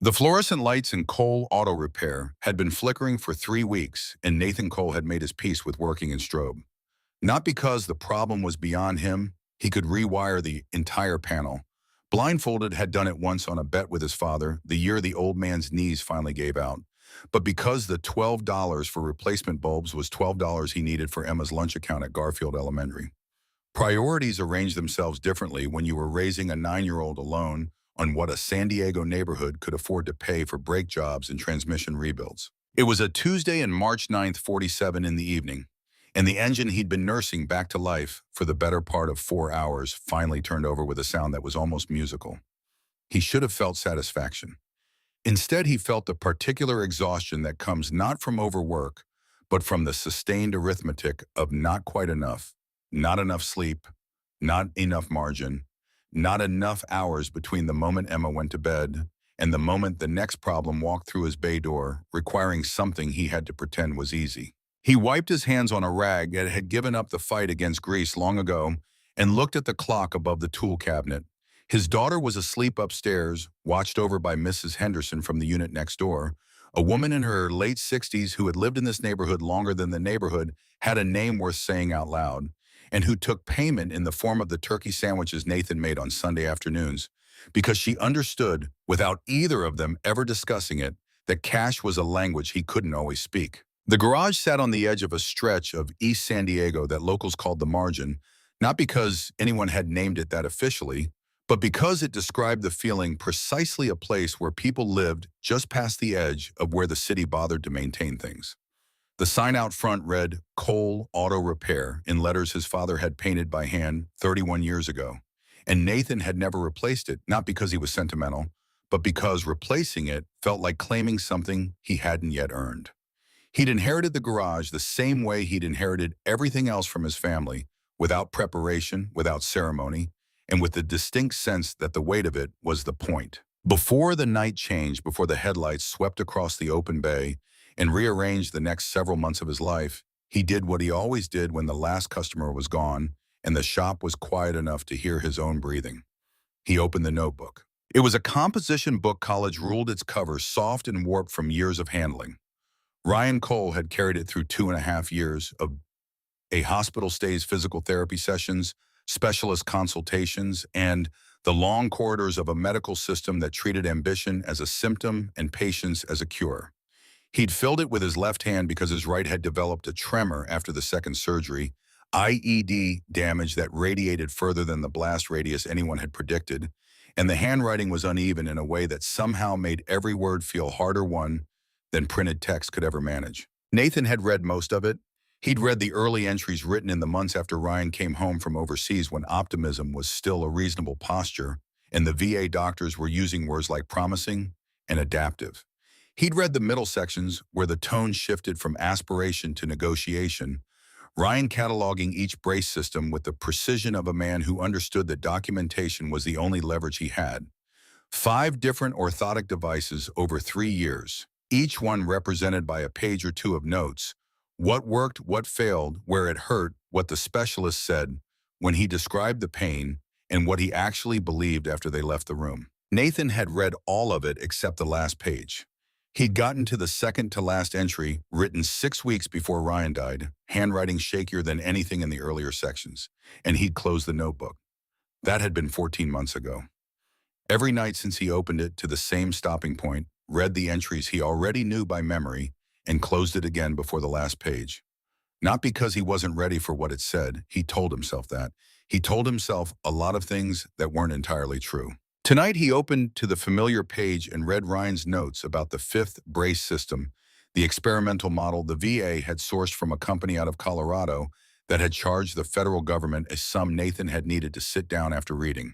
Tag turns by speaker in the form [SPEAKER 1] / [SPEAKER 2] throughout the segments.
[SPEAKER 1] The fluorescent lights in Cole Auto Repair had been flickering for 3 weeks, and Nathan Cole had made his peace with working in strobe. Not because the problem was beyond him, he could rewire the entire panel. Blindfolded had done it once on a bet with his father, the year the old man's knees finally gave out. But because the $12 for replacement bulbs was $12 he needed for Emma's lunch account at Garfield Elementary. Priorities arranged themselves differently when you were raising a 9-year-old alone on what a San Diego neighborhood could afford to pay for brake jobs and transmission rebuilds. It was a Tuesday in March 9th, 47 in the evening, and the engine he'd been nursing back to life for the better part of 4 hours finally turned over with a sound that was almost musical. He should have felt satisfaction. Instead, he felt the particular exhaustion that comes not from overwork, but from the sustained arithmetic of not quite enough, not enough sleep, not enough margin, not enough hours between the moment Emma went to bed and the moment the next problem walked through his bay door, requiring something he had to pretend was easy. He wiped his hands on a rag that had given up the fight against grease long ago and looked at the clock above the tool cabinet. His daughter was asleep upstairs, watched over by Mrs. Henderson from the unit next door. A woman in her late 60s who had lived in this neighborhood longer than the neighborhood had a name worth saying out loud, and who took payment in the form of the turkey sandwiches Nathan made on Sunday afternoons, because she understood, without either of them ever discussing it, that cash was a language he couldn't always speak. The garage sat on the edge of a stretch of East San Diego that locals called the Margin, not because anyone had named it that officially, but because it described the feeling precisely a place where people lived just past the edge of where the city bothered to maintain things. The sign out front read, Cole Auto Repair, in letters his father had painted by hand 31 years ago. And Nathan had never replaced it, not because he was sentimental, but because replacing it felt like claiming something he hadn't yet earned. He'd inherited the garage the same way he'd inherited everything else from his family, without preparation, without ceremony, and with the distinct sense that the weight of it was the point. Before the night changed, before the headlights swept across the open bay, and rearranged the next several months of his life, he did what he always did when the last customer was gone and the shop was quiet enough to hear his own breathing. He opened the notebook. It was a composition book college ruled its cover soft and warped from years of handling. Ryan Cole had carried it through 2.5 years of hospital stays, physical therapy sessions, specialist consultations, and the long corridors of a medical system that treated ambition as a symptom and patience as a cure. He'd filled it with his left hand because his right had developed a tremor after the second surgery, IED damage that radiated further than the blast radius anyone had predicted, and the handwriting was uneven in a way that somehow made every word feel harder won than printed text could ever manage. Nathan had read most of it. He'd read the early entries written in the months after Ryan came home from overseas when optimism was still a reasonable posture, and the VA doctors were using words like promising and adaptive. He'd read the middle sections where the tone shifted from aspiration to negotiation, Ryan cataloging each brace system with the precision of a man who understood that documentation was the only leverage he had. 5 different orthotic devices over 3 years, each one represented by a page or two of notes. What worked, what failed, where it hurt, what the specialist said when he described the pain, and what he actually believed after they left the room. Nathan had read all of it except the last page. He'd gotten to the second to last entry, written 6 weeks before Ryan died, handwriting shakier than anything in the earlier sections, and he'd closed the notebook. That had been 14 months ago. Every night since he opened it to the same stopping point, read the entries he already knew by memory, and closed it again before the last page. Not because he wasn't ready for what it said, he told himself that. He told himself a lot of things that weren't entirely true. Tonight he opened to the familiar page and read Ryan's notes about the 5th brace system, the experimental model the VA had sourced from a company out of Colorado that had charged the federal government a sum Nathan had needed to sit down after reading.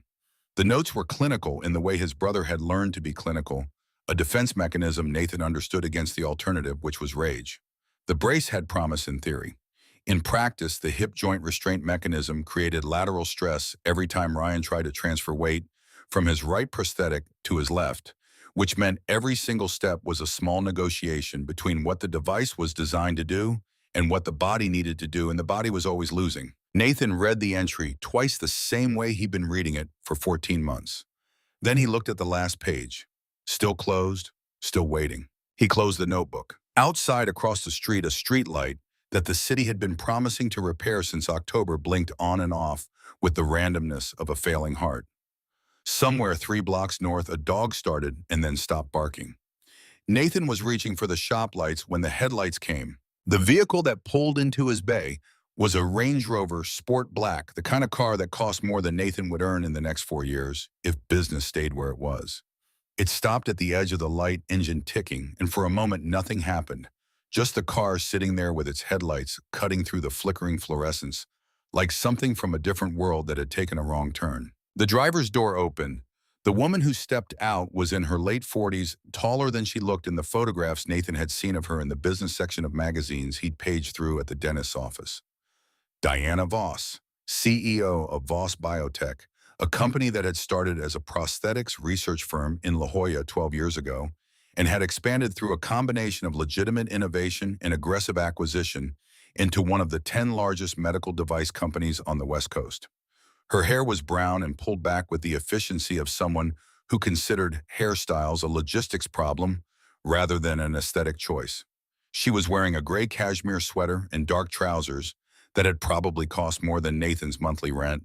[SPEAKER 1] The notes were clinical in the way his brother had learned to be clinical, a defense mechanism Nathan understood against the alternative, which was rage. The brace had promise in theory. In practice, the hip joint restraint mechanism created lateral stress every time Ryan tried to transfer weight from his right prosthetic to his left, which meant every single step was a small negotiation between what the device was designed to do and what the body needed to do, and the body was always losing. Nathan read the entry twice the same way he'd been reading it for 14 months. Then he looked at the last page. Still closed, still waiting. He closed the notebook. Outside across the street, a street light that the city had been promising to repair since October blinked on and off with the randomness of a failing heart. Somewhere 3 blocks north, a dog started and then stopped barking. Nathan was reaching for the shop lights when the headlights came. The vehicle that pulled into his bay was a Range Rover Sport Black, the kind of car that cost more than Nathan would earn in the next 4 years if business stayed where it was. It stopped at the edge of the light, engine ticking, and for a moment nothing happened. Just the car sitting there with its headlights cutting through the flickering fluorescence, like something from a different world that had taken a wrong turn. The driver's door opened. The woman who stepped out was in her late 40s, taller than she looked in the photographs Nathan had seen of her in the business section of magazines he'd paged through at the dentist's office. Diana Voss, CEO of Voss Biotech, a company that had started as a prosthetics research firm in La Jolla 12 years ago and had expanded through a combination of legitimate innovation and aggressive acquisition into one of the 10 largest medical device companies on the West Coast. Her hair was brown and pulled back with the efficiency of someone who considered hairstyles a logistics problem rather than an aesthetic choice. She was wearing a gray cashmere sweater and dark trousers that had probably cost more than Nathan's monthly rent,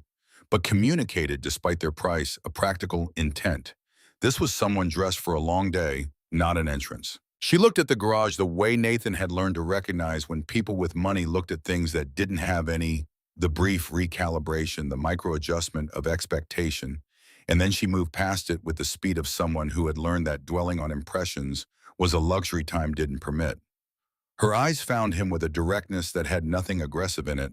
[SPEAKER 1] but communicated, despite their price, a practical intent. This was someone dressed for a long day, not an entrance. She looked at the garage the way Nathan had learned to recognize when people with money looked at things that didn't have any, the brief recalibration, the micro-adjustment of expectation, and then she moved past it with the speed of someone who had learned that dwelling on impressions was a luxury time didn't permit. Her eyes found him with a directness that had nothing aggressive in it.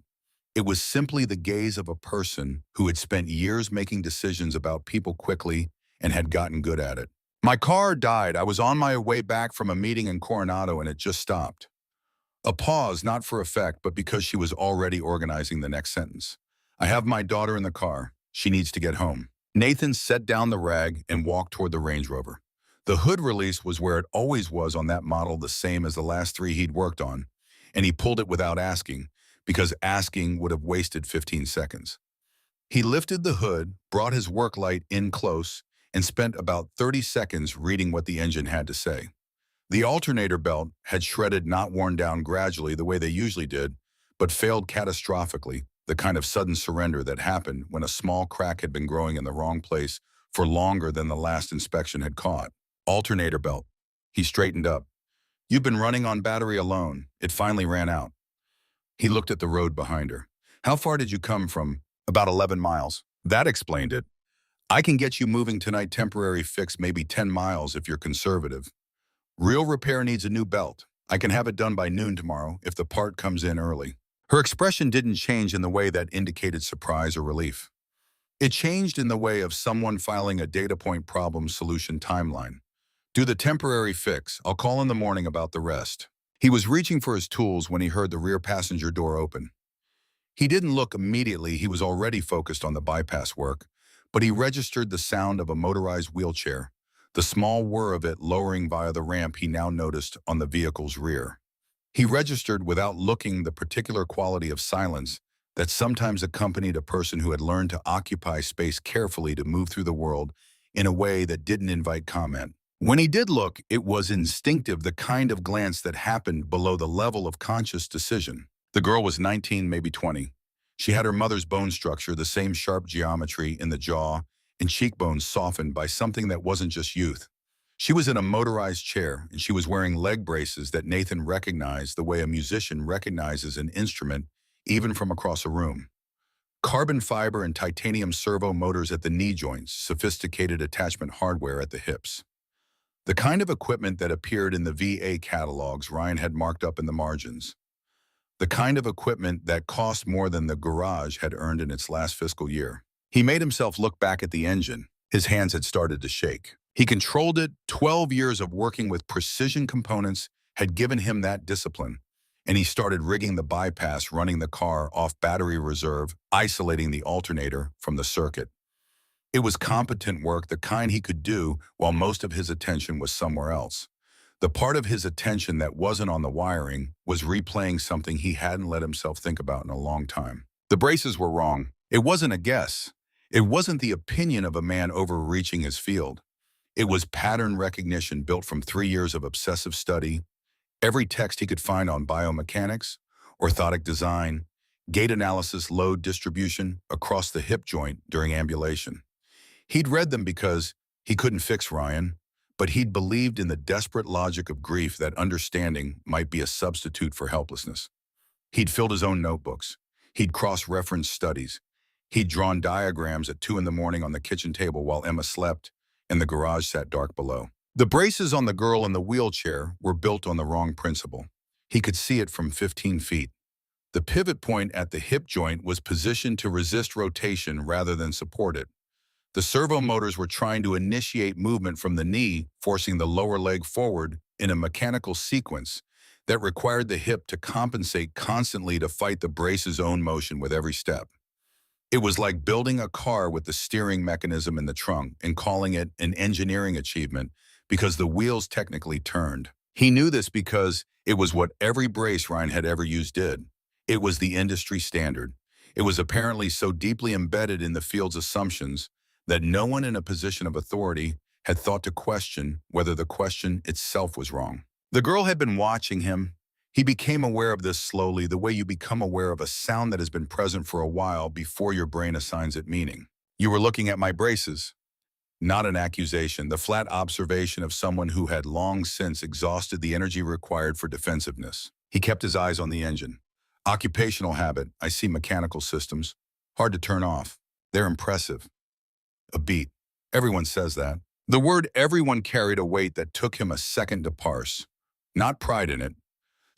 [SPEAKER 1] It was simply the gaze of a person who had spent years making decisions about people quickly and had gotten good at it. My car died. I was on my way back from a meeting in Coronado and it just stopped. A pause, not for effect, but because she was already organizing the next sentence. I have my daughter in the car. She needs to get home. Nathan set down the rag and walked toward the Range Rover. The hood release was where it always was on that model, the same as the last 3 he'd worked on, and he pulled it without asking, because asking would have wasted 15 seconds. He lifted the hood, brought his work light in close, and spent about 30 seconds reading what the engine had to say. The alternator belt had shredded, not worn down gradually the way they usually did, but failed catastrophically, the kind of sudden surrender that happened when a small crack had been growing in the wrong place for longer than the last inspection had caught. Alternator belt. He straightened up. You've been running on battery alone. It finally ran out. He looked at the road behind her. How far did you come from? About 11 miles. That explained it. I can get you moving tonight, temporary fix, maybe 10 miles if you're conservative. Real repair needs a new belt. I can have it done by noon tomorrow if the part comes in early. Her expression didn't change in the way that indicated surprise or relief. It changed in the way of someone filing a data point problem solution timeline. Do the temporary fix. I'll call in the morning about the rest. He was reaching for his tools when he heard the rear passenger door open. He didn't look immediately. He was already focused on the bypass work, but he registered the sound of a motorized wheelchair, the small whir of it lowering via the ramp he now noticed on the vehicle's rear. He registered without looking the particular quality of silence that sometimes accompanied a person who had learned to occupy space carefully to move through the world in a way that didn't invite comment. When he did look, it was instinctive, the kind of glance that happened below the level of conscious decision. The girl was 19, maybe 20. She had her mother's bone structure, the same sharp geometry in the jaw and cheekbones softened by something that wasn't just youth. She was in a motorized chair, and she was wearing leg braces that Nathan recognized the way a musician recognizes an instrument, even from across a room. Carbon fiber and titanium servo motors at the knee joints, sophisticated attachment hardware at the hips. The kind of equipment that appeared in the VA catalogs Ryan had marked up in the margins. The kind of equipment that cost more than the garage had earned in its last fiscal year. He made himself look back at the engine. His hands had started to shake. He controlled it. 12 years of working with precision components had given him that discipline, and he started rigging the bypass, running the car off battery reserve, isolating the alternator from the circuit. It was competent work, the kind he could do while most of his attention was somewhere else. The part of his attention that wasn't on the wiring was replaying something he hadn't let himself think about in a long time. The braces were wrong. It wasn't a guess. It wasn't the opinion of a man overreaching his field. It was pattern recognition built from 3 years of obsessive study, every text he could find on biomechanics, orthotic design, gait analysis, load distribution across the hip joint during ambulation. He'd read them because he couldn't fix Ryan, but he'd believed in the desperate logic of grief that understanding might be a substitute for helplessness. He'd filled his own notebooks. He'd cross-referenced studies. He'd drawn diagrams at 2 in the morning on the kitchen table while Emma slept and the garage sat dark below. The braces on the girl in the wheelchair were built on the wrong principle. He could see it from 15 feet. The pivot point at the hip joint was positioned to resist rotation rather than support it. The servo motors were trying to initiate movement from the knee, forcing the lower leg forward in a mechanical sequence that required the hip to compensate constantly to fight the brace's own motion with every step. It was like building a car with the steering mechanism in the trunk and calling it an engineering achievement because the wheels technically turned. He knew this because it was what every brace Ryan had ever used did. It was the industry standard. It was apparently so deeply embedded in the field's assumptions that no one in a position of authority had thought to question whether the question itself was wrong. The girl had been watching him. He became aware of this slowly, the way you become aware of a sound that has been present for a while before your brain assigns it meaning. You were looking at my braces. Not an accusation, the flat observation of someone who had long since exhausted the energy required for defensiveness. He kept his eyes on the engine. Occupational habit, I see mechanical systems. Hard to turn off. They're impressive. A beat. Everyone says that. The word everyone carried a weight that took him a second to parse. Not pride in it.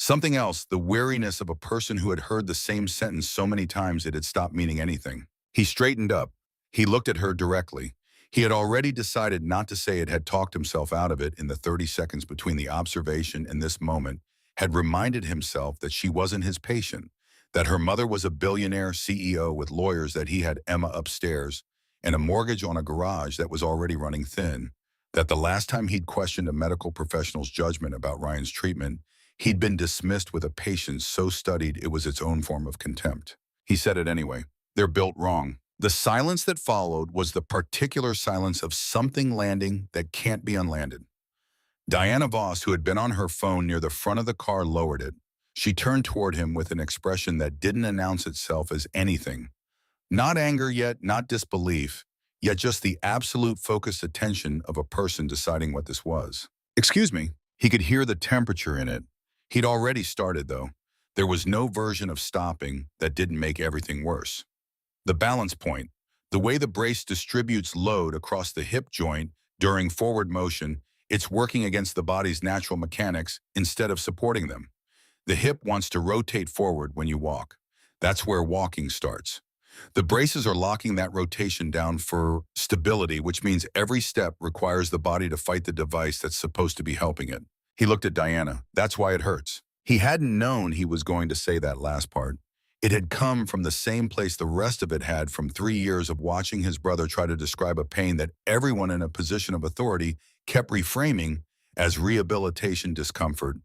[SPEAKER 1] Something else, the weariness of a person who had heard the same sentence so many times it had stopped meaning anything. He straightened up. He looked at her directly. He had already decided not to say it, had talked himself out of it in the 30 seconds between the observation and this moment, had reminded himself that she wasn't his patient, that her mother was a billionaire CEO with lawyers, that he had Emma upstairs, and a mortgage on a garage that was already running thin, that the last time he'd questioned a medical professional's judgment about Ryan's treatment, he'd been dismissed with a patience so studied it was its own form of contempt. He said it anyway. They're built wrong. The silence that followed was the particular silence of something landing that can't be unlanded. Diana Voss, who had been on her phone near the front of the car, lowered it. She turned toward him with an expression that didn't announce itself as anything. Not anger yet, not disbelief, yet just the absolute focused attention of a person deciding what this was. Excuse me. He could hear the temperature in it. He'd already started, though. There was no version of stopping that didn't make everything worse. The balance point, the way the brace distributes load across the hip joint during forward motion, it's working against the body's natural mechanics instead of supporting them. The hip wants to rotate forward when you walk. That's where walking starts. The braces are locking that rotation down for stability, which means every step requires the body to fight the device that's supposed to be helping it. He looked at Diana. That's why it hurts. He hadn't known he was going to say that last part. It had come from the same place the rest of it had, from 3 years of watching his brother try to describe a pain that everyone in a position of authority kept reframing as rehabilitation discomfort,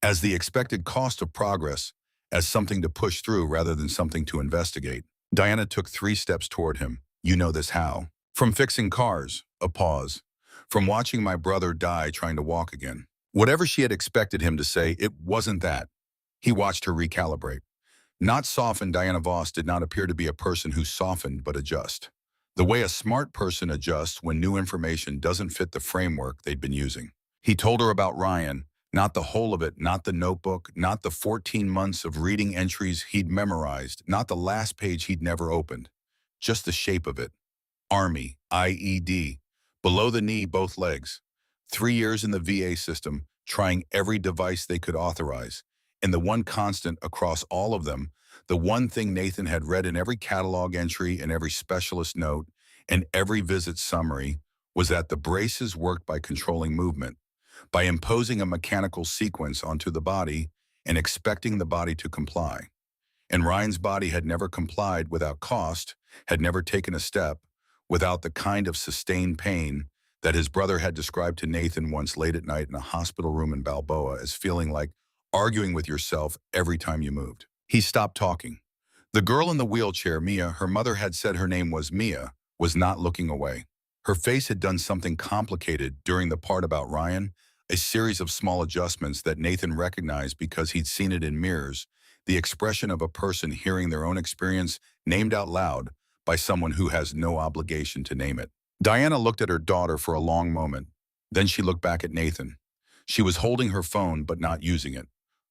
[SPEAKER 1] as the expected cost of progress, as something to push through rather than something to investigate. Diana took 3 steps toward him. You know this how? From fixing cars, a pause. From watching my brother die trying to walk again. Whatever she had expected him to say, it wasn't that. He watched her recalibrate. Not softened, Diana Voss did not appear to be a person who softened but adjust. The way a smart person adjusts when new information doesn't fit the framework they'd been using. He told her about Ryan, not the whole of it, not the notebook, not the 14 months of reading entries he'd memorized, not the last page he'd never opened. Just the shape of it. Army, IED, below the knee, both legs. 3 years in the VA system, trying every device they could authorize. And the one constant across all of them, the one thing Nathan had read in every catalog entry and every specialist note and every visit summary, was that the braces worked by controlling movement, by imposing a mechanical sequence onto the body and expecting the body to comply. And Ryan's body had never complied without cost, had never taken a step, without the kind of sustained pain that his brother had described to Nathan once late at night in a hospital room in Balboa as feeling like arguing with yourself every time you moved. He stopped talking. The girl in the wheelchair, Mia, her mother had said her name was Mia, was not looking away. Her face had done something complicated during the part about Ryan, a series of small adjustments that Nathan recognized because he'd seen it in mirrors, the expression of a person hearing their own experience named out loud by someone who has no obligation to name it. Diana looked at her daughter for a long moment. Then she looked back at Nathan. She was holding her phone but not using it.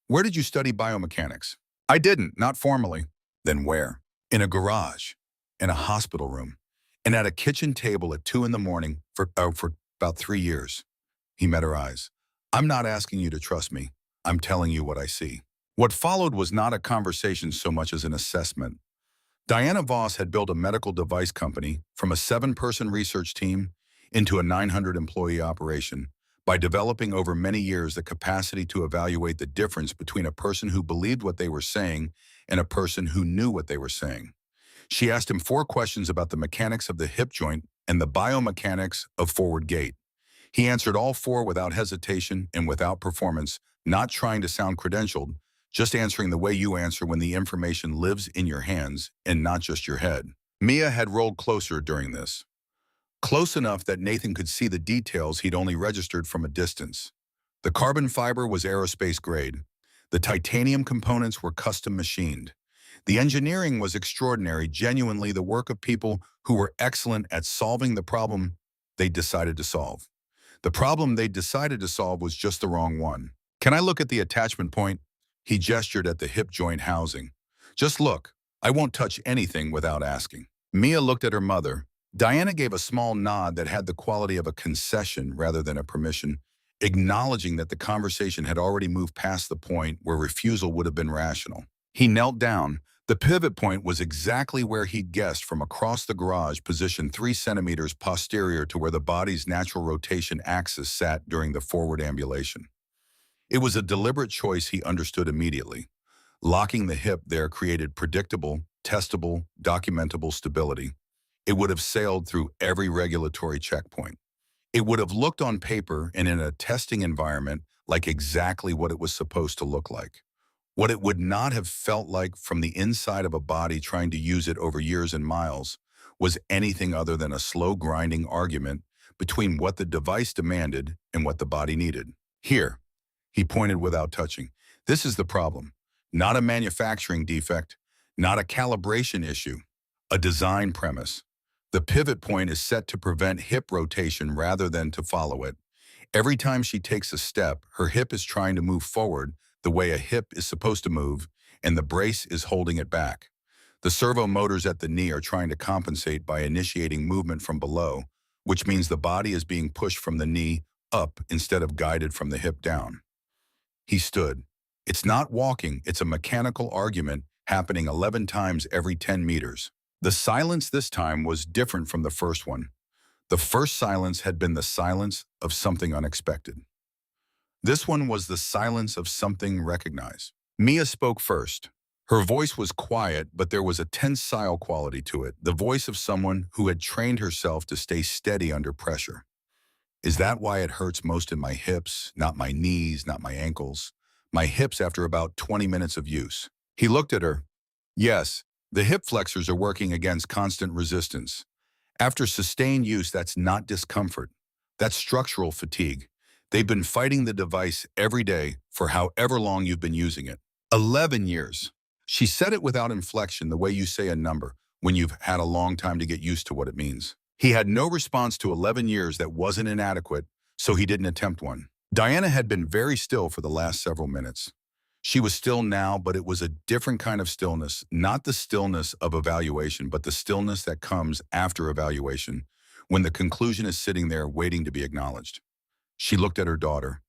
[SPEAKER 1] Where did you study biomechanics? I didn't, not formally. Then where? In a garage, in a hospital room, and at a kitchen table at 2 in the morning for about 3 years. He met her eyes. I'm not asking you to trust me. I'm telling you what I see. What followed was not a conversation so much as an assessment. Diana Voss had built a medical device company from a 7-person research team into a 900-employee operation by developing over many years the capacity to evaluate the difference between a person who believed what they were saying and a person who knew what they were saying. She asked him 4 questions about the mechanics of the hip joint and the biomechanics of forward gait. He answered all 4 without hesitation and without performance, not trying to sound credentialed, just answering the way you answer when the information lives in your hands and not just your head. Mia had rolled closer during this. Close enough that Nathan could see the details he'd only registered from a distance. The carbon fiber was aerospace grade. The titanium components were custom machined. The engineering was extraordinary, genuinely the work of people who were excellent at solving the problem they decided to solve. The problem they decided to solve was just the wrong one. Can I look at the attachment point? He gestured at the hip joint housing. Just look. I won't touch anything without asking. Mia looked at her mother. Diana gave a small nod that had the quality of a concession rather than a permission, acknowledging that the conversation had already moved past the point where refusal would have been rational. He knelt down. The pivot point was exactly where he'd guessed from across the garage, positioned 3 centimeters posterior to where the body's natural rotation axis sat during the forward ambulation. It was a deliberate choice he understood immediately. Locking the hip there created predictable, testable, documentable stability. It would have sailed through every regulatory checkpoint. It would have looked on paper and in a testing environment like exactly what it was supposed to look like. What it would not have felt like from the inside of a body trying to use it over years and miles was anything other than a slow grinding argument between what the device demanded and what the body needed. Here, he pointed without touching. This is the problem. Not a manufacturing defect, not a calibration issue, a design premise. The pivot point is set to prevent hip rotation rather than to follow it. Every time she takes a step, her hip is trying to move forward the way a hip is supposed to move, and the brace is holding it back. The servo motors at the knee are trying to compensate by initiating movement from below, which means the body is being pushed from the knee up instead of guided from the hip down. He stood. It's not walking, it's a mechanical argument happening 11 times every 10 meters. The silence this time was different from the first one. The first silence had been the silence of something unexpected. This one was the silence of something recognized. Mia spoke first. Her voice was quiet, but there was a tensile quality to it, the voice of someone who had trained herself to stay steady under pressure. Is that why it hurts most in my hips, not my knees, not my ankles? My hips after about 20 minutes of use. He looked at her. Yes, the hip flexors are working against constant resistance. After sustained use, that's not discomfort. That's structural fatigue. They've been fighting the device every day for however long you've been using it. 11 years. She said it without inflection, the way you say a number when you've had a long time to get used to what it means. He had no response to 11 years that wasn't inadequate, so he didn't attempt one. Diana had been very still for the last several minutes. She was still now, but it was a different kind of stillness, not the stillness of evaluation, but the stillness that comes after evaluation, when the conclusion is sitting there waiting to be acknowledged. She looked at her daughter.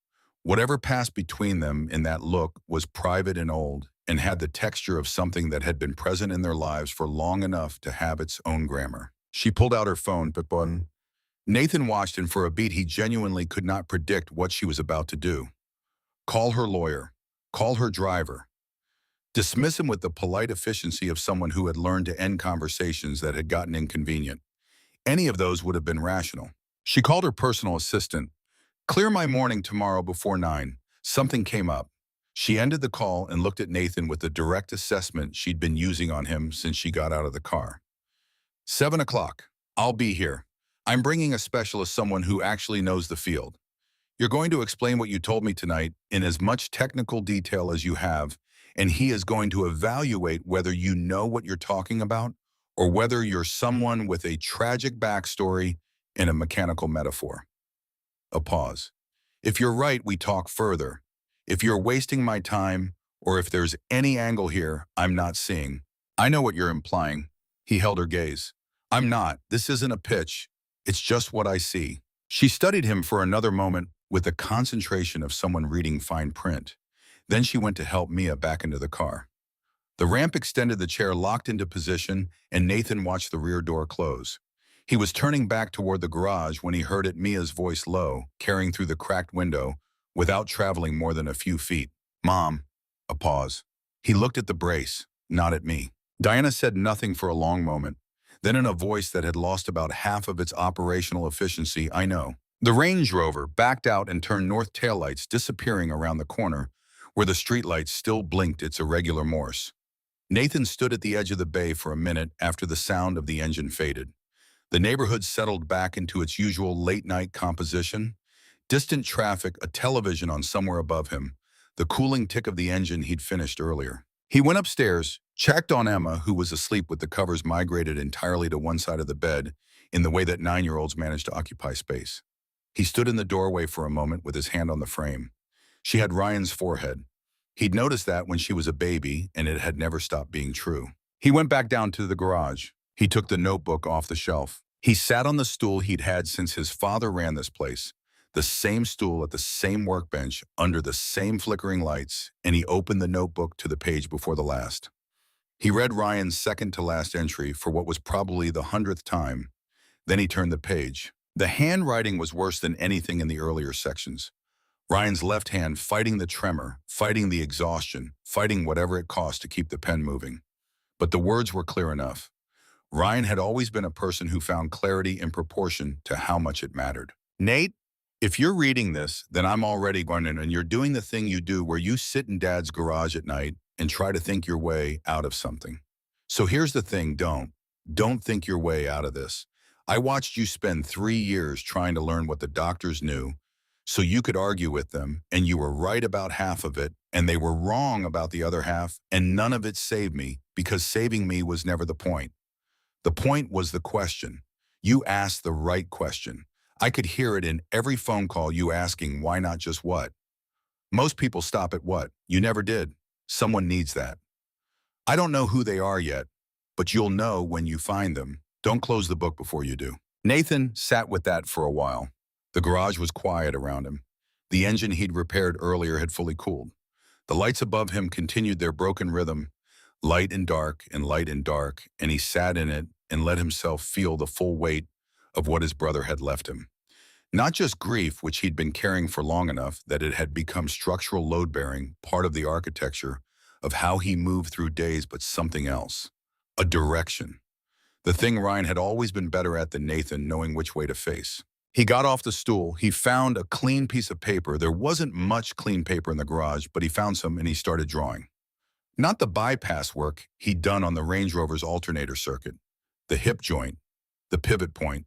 [SPEAKER 1] Whatever passed between them in that look was private and old, and had the texture of something that had been present in their lives for long enough to have its own grammar. She pulled out her phone, but Nathan watched, and for a beat he genuinely could not predict what she was about to do. Call her lawyer. Call her driver. Dismiss him with the polite efficiency of someone who had learned to end conversations that had gotten inconvenient. Any of those would have been rational. She called her personal assistant. Clear my morning tomorrow before 9. Something came up. She ended the call and looked at Nathan with the direct assessment she'd been using on him since she got out of the car. 7 o'clock. I'll be here. I'm bringing a specialist, someone who actually knows the field. You're going to explain what you told me tonight in as much technical detail as you have, and he is going to evaluate whether you know what you're talking about or whether you're someone with a tragic backstory in a mechanical metaphor. A pause. If you're right, we talk further. If you're wasting my time, or if there's any angle here I'm not seeing, I know what you're implying. He held her gaze. I'm not. This isn't a pitch. It's just what I see. She studied him for another moment with the concentration of someone reading fine print. Then she went to help Mia back into the car. The ramp extended, the chair locked into position, and Nathan watched the rear door close. He was turning back toward the garage when he heard it, Mia's voice low, carrying through the cracked window, without traveling more than a few feet. Mom. A pause. He looked at the brace, not at me. Diana said nothing for a long moment. Then in a voice that had lost about half of its operational efficiency, I know. The Range Rover backed out and turned north, taillights disappearing around the corner, where the streetlights still blinked its irregular Morse. Nathan stood at the edge of the bay for a minute after the sound of the engine faded. The neighborhood settled back into its usual late-night composition. Distant traffic, a television on somewhere above him, the cooling tick of the engine he'd finished earlier. He went upstairs, checked on Emma, who was asleep with the covers migrated entirely to one side of the bed, in the way that 9-year-olds manage to occupy space. He stood in the doorway for a moment with his hand on the frame. She had Ryan's forehead. He'd noticed that when she was a baby, and it had never stopped being true. He went back down to the garage. He took the notebook off the shelf. He sat on the stool he'd had since his father ran this place, the same stool at the same workbench under the same flickering lights, and he opened the notebook to the page before the last. He read Ryan's second-to-last entry for what was probably the 100th time. Then he turned the page. The handwriting was worse than anything in the earlier sections. Ryan's left hand fighting the tremor, fighting the exhaustion, fighting whatever it cost to keep the pen moving. But the words were clear enough. Ryan had always been a person who found clarity in proportion to how much it mattered. Nate, if you're reading this, then I'm already going in, and you're doing the thing you do where you sit in Dad's garage at night and try to think your way out of something. So here's the thing, don't think your way out of this. I watched you spend 3 years trying to learn what the doctors knew, so you could argue with them, and you were right about half of it, and they were wrong about the other half, and none of it saved me, because saving me was never the point. The point was the question. You asked the right question. I could hear it in every phone call, you asking why not just what. Most people stop at what. You never did. Someone needs that. I don't know who they are yet, but you'll know when you find them. Don't close the book before you do. Nathan sat with that for a while. The garage was quiet around him. The engine he'd repaired earlier had fully cooled. The lights above him continued their broken rhythm, light and dark and light and dark, and he sat in it and let himself feel the full weight of what his brother had left him. Not just grief, which he'd been carrying for long enough that it had become structural load-bearing, part of the architecture of how he moved through days, but something else. A direction. The thing Ryan had always been better at than Nathan, knowing which way to face. He got off the stool. He found a clean piece of paper. There wasn't much clean paper in the garage, but he found some and he started drawing. Not the bypass work he'd done on the Range Rover's alternator circuit, the hip joint, the pivot point,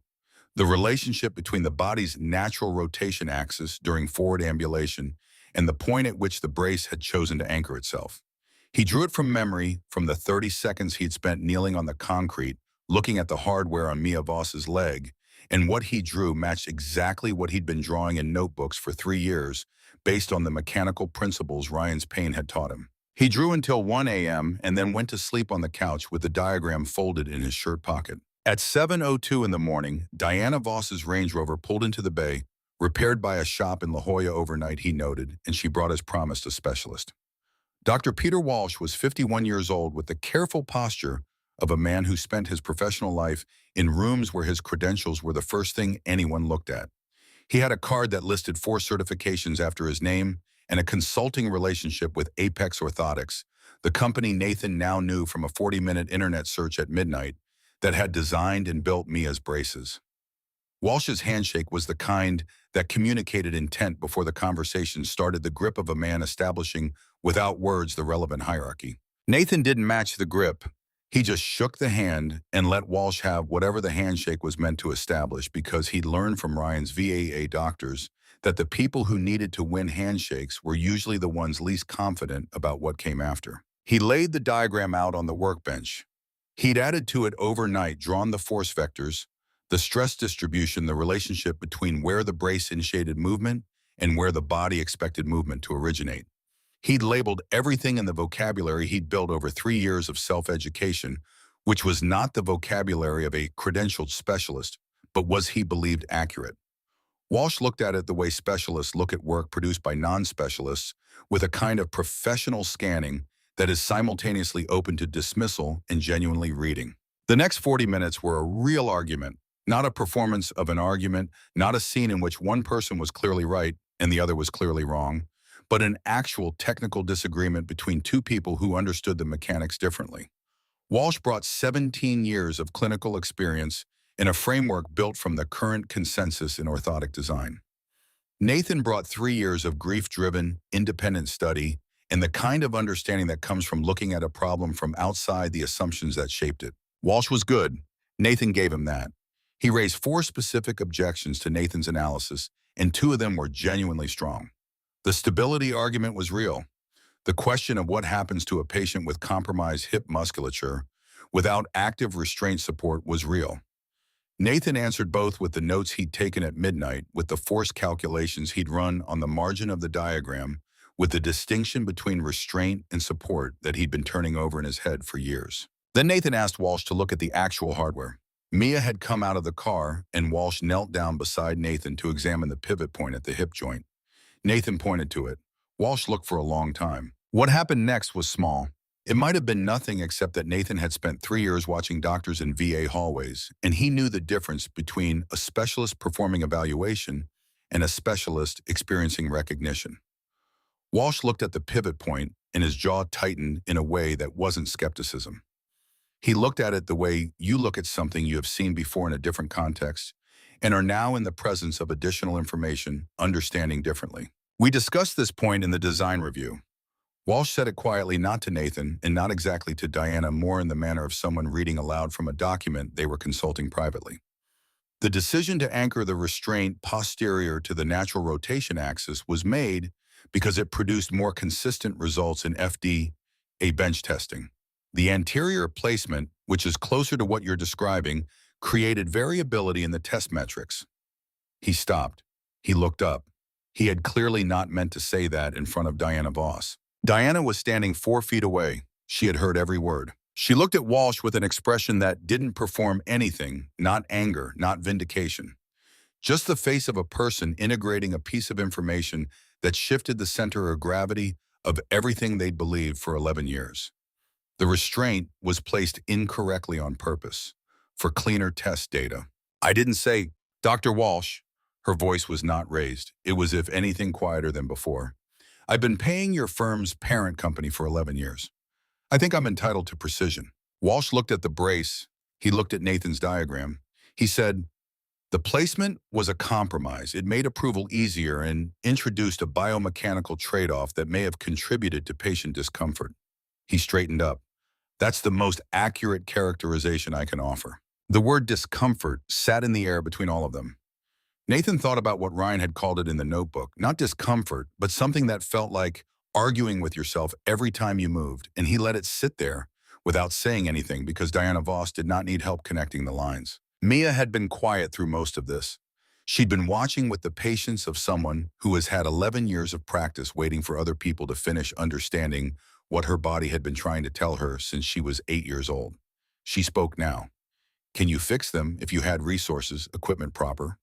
[SPEAKER 1] the relationship between the body's natural rotation axis during forward ambulation and the point at which the brace had chosen to anchor itself. He drew it from memory from the 30 seconds he'd spent kneeling on the concrete, looking at the hardware on Mia Voss's leg, and what he drew matched exactly what he'd been drawing in notebooks for 3 years, based on the mechanical principles Ryan's pain had taught him. He drew until 1 a.m. and then went to sleep on the couch with the diagram folded in his shirt pocket. At 7:02 in the morning, Diana Voss's Range Rover pulled into the bay, repaired by a shop in La Jolla overnight, he noted, and she brought as promised a specialist. Dr. Peter Walsh was 51 years old with the careful posture of a man who spent his professional life in rooms where his credentials were the first thing anyone looked at. He had a card that listed 4 certifications after his name and a consulting relationship with Apex Orthotics, the company Nathan now knew from a 40-minute internet search at midnight that had designed and built Mia's braces. Walsh's handshake was the kind that communicated intent before the conversation started, the grip of a man establishing, without words, the relevant hierarchy. Nathan didn't match the grip. He just shook the hand and let Walsh have whatever the handshake was meant to establish because he'd learned from Ryan's VAA doctors that the people who needed to win handshakes were usually the ones least confident about what came after. He laid the diagram out on the workbench. He'd added to it overnight, drawn the force vectors, the stress distribution, the relationship between where the brace initiated movement and where the body expected movement to originate. He'd labeled everything in the vocabulary he'd built over 3 years of self-education, which was not the vocabulary of a credentialed specialist, but was, he believed, accurate. Walsh looked at it the way specialists look at work produced by non-specialists, with a kind of professional scanning that is simultaneously open to dismissal and genuinely reading. The next 40 minutes were a real argument, not a performance of an argument, not a scene in which one person was clearly right and the other was clearly wrong, but an actual technical disagreement between two people who understood the mechanics differently. Walsh brought 17 years of clinical experience in a framework built from the current consensus in orthotic design. Nathan brought 3 years of grief-driven, independent study and the kind of understanding that comes from looking at a problem from outside the assumptions that shaped it. Walsh was good. Nathan gave him that. He raised 4 specific objections to Nathan's analysis, and 2 of them were genuinely strong. The stability argument was real. The question of what happens to a patient with compromised hip musculature without active restraint support was real. Nathan answered both with the notes he'd taken at midnight, with the force calculations he'd run on the margin of the diagram, with the distinction between restraint and support that he'd been turning over in his head for years. Then Nathan asked Walsh to look at the actual hardware. Mia had come out of the car, and Walsh knelt down beside Nathan to examine the pivot point at the hip joint. Nathan pointed to it. Walsh looked for a long time. What happened next was small. It might have been nothing except that Nathan had spent 3 years watching doctors in VA hallways, and he knew the difference between a specialist performing evaluation and a specialist experiencing recognition. Walsh looked at the pivot point, and his jaw tightened in a way that wasn't skepticism. He looked at it the way you look at something you have seen before in a different context and are now in the presence of additional information, understanding differently. We discussed this point in the design review. Walsh said it quietly, not to Nathan and not exactly to Diana, more in the manner of someone reading aloud from a document they were consulting privately. The decision to anchor the restraint posterior to the natural rotation axis was made because it produced more consistent results in FDA bench testing. The anterior placement, which is closer to what you're describing, created variability in the test metrics. He stopped. He looked up. He had clearly not meant to say that in front of Diana Voss. Diana was standing 4 feet away. She had heard every word. She looked at Walsh with an expression that didn't perform anything, not anger, not vindication. Just the face of a person integrating a piece of information that shifted the center of gravity of everything they'd believed for 11 years. The restraint was placed incorrectly on purpose, for cleaner test data. I didn't say, "Dr. Walsh." Her voice was not raised. It was, if anything, quieter than before. "I've been paying your firm's parent company for 11 years. I think I'm entitled to precision." Walsh looked at the brace. He looked at Nathan's diagram. He said, "The placement was a compromise. It made approval easier and introduced a biomechanical trade-off that may have contributed to patient discomfort." He straightened up. "That's the most accurate characterization I can offer." The word discomfort sat in the air between all of them. Nathan thought about what Ryan had called it in the notebook, not discomfort, but something that felt like arguing with yourself every time you moved, and he let it sit there without saying anything because Diana Voss did not need help connecting the lines. Mia had been quiet through most of this. She'd been watching with the patience of someone who has had 11 years of practice waiting for other people to finish understanding what her body had been trying to tell her since she was 8 years old. She spoke now. "Can you fix them if you had resources, equipment proper?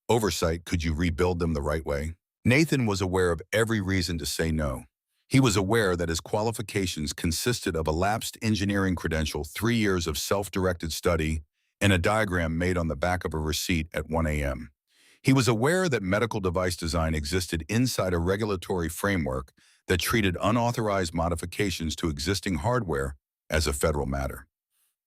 [SPEAKER 1] Oversight, could you rebuild them the right way?" Nathan was aware of every reason to say no. He was aware that his qualifications consisted of a lapsed engineering credential, 3 years of self-directed study, and a diagram made on the back of a receipt at 1 a.m. He was aware that medical device design existed inside a regulatory framework that treated unauthorized modifications to existing hardware as a federal matter.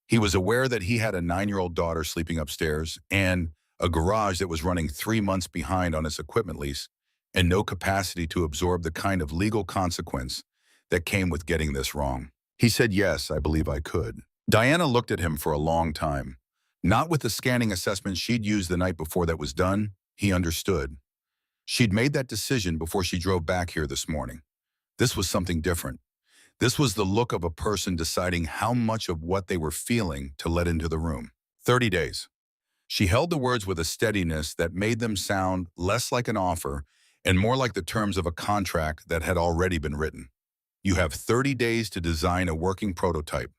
[SPEAKER 1] He was aware that he had a 9-year-old daughter sleeping upstairs and a garage that was running 3 months behind on its equipment lease and no capacity to absorb the kind of legal consequence that came with getting this wrong. He said, "Yes, I believe I could." Diana looked at him for a long time. Not with the scanning assessment she'd used the night before that was done, he understood. She'd made that decision before she drove back here this morning. This was something different. This was the look of a person deciding how much of what they were feeling to let into the room. 30 days. She held the words with a steadiness that made them sound less like an offer and more like the terms of a contract that had already been written. You have 30 days to design a working prototype.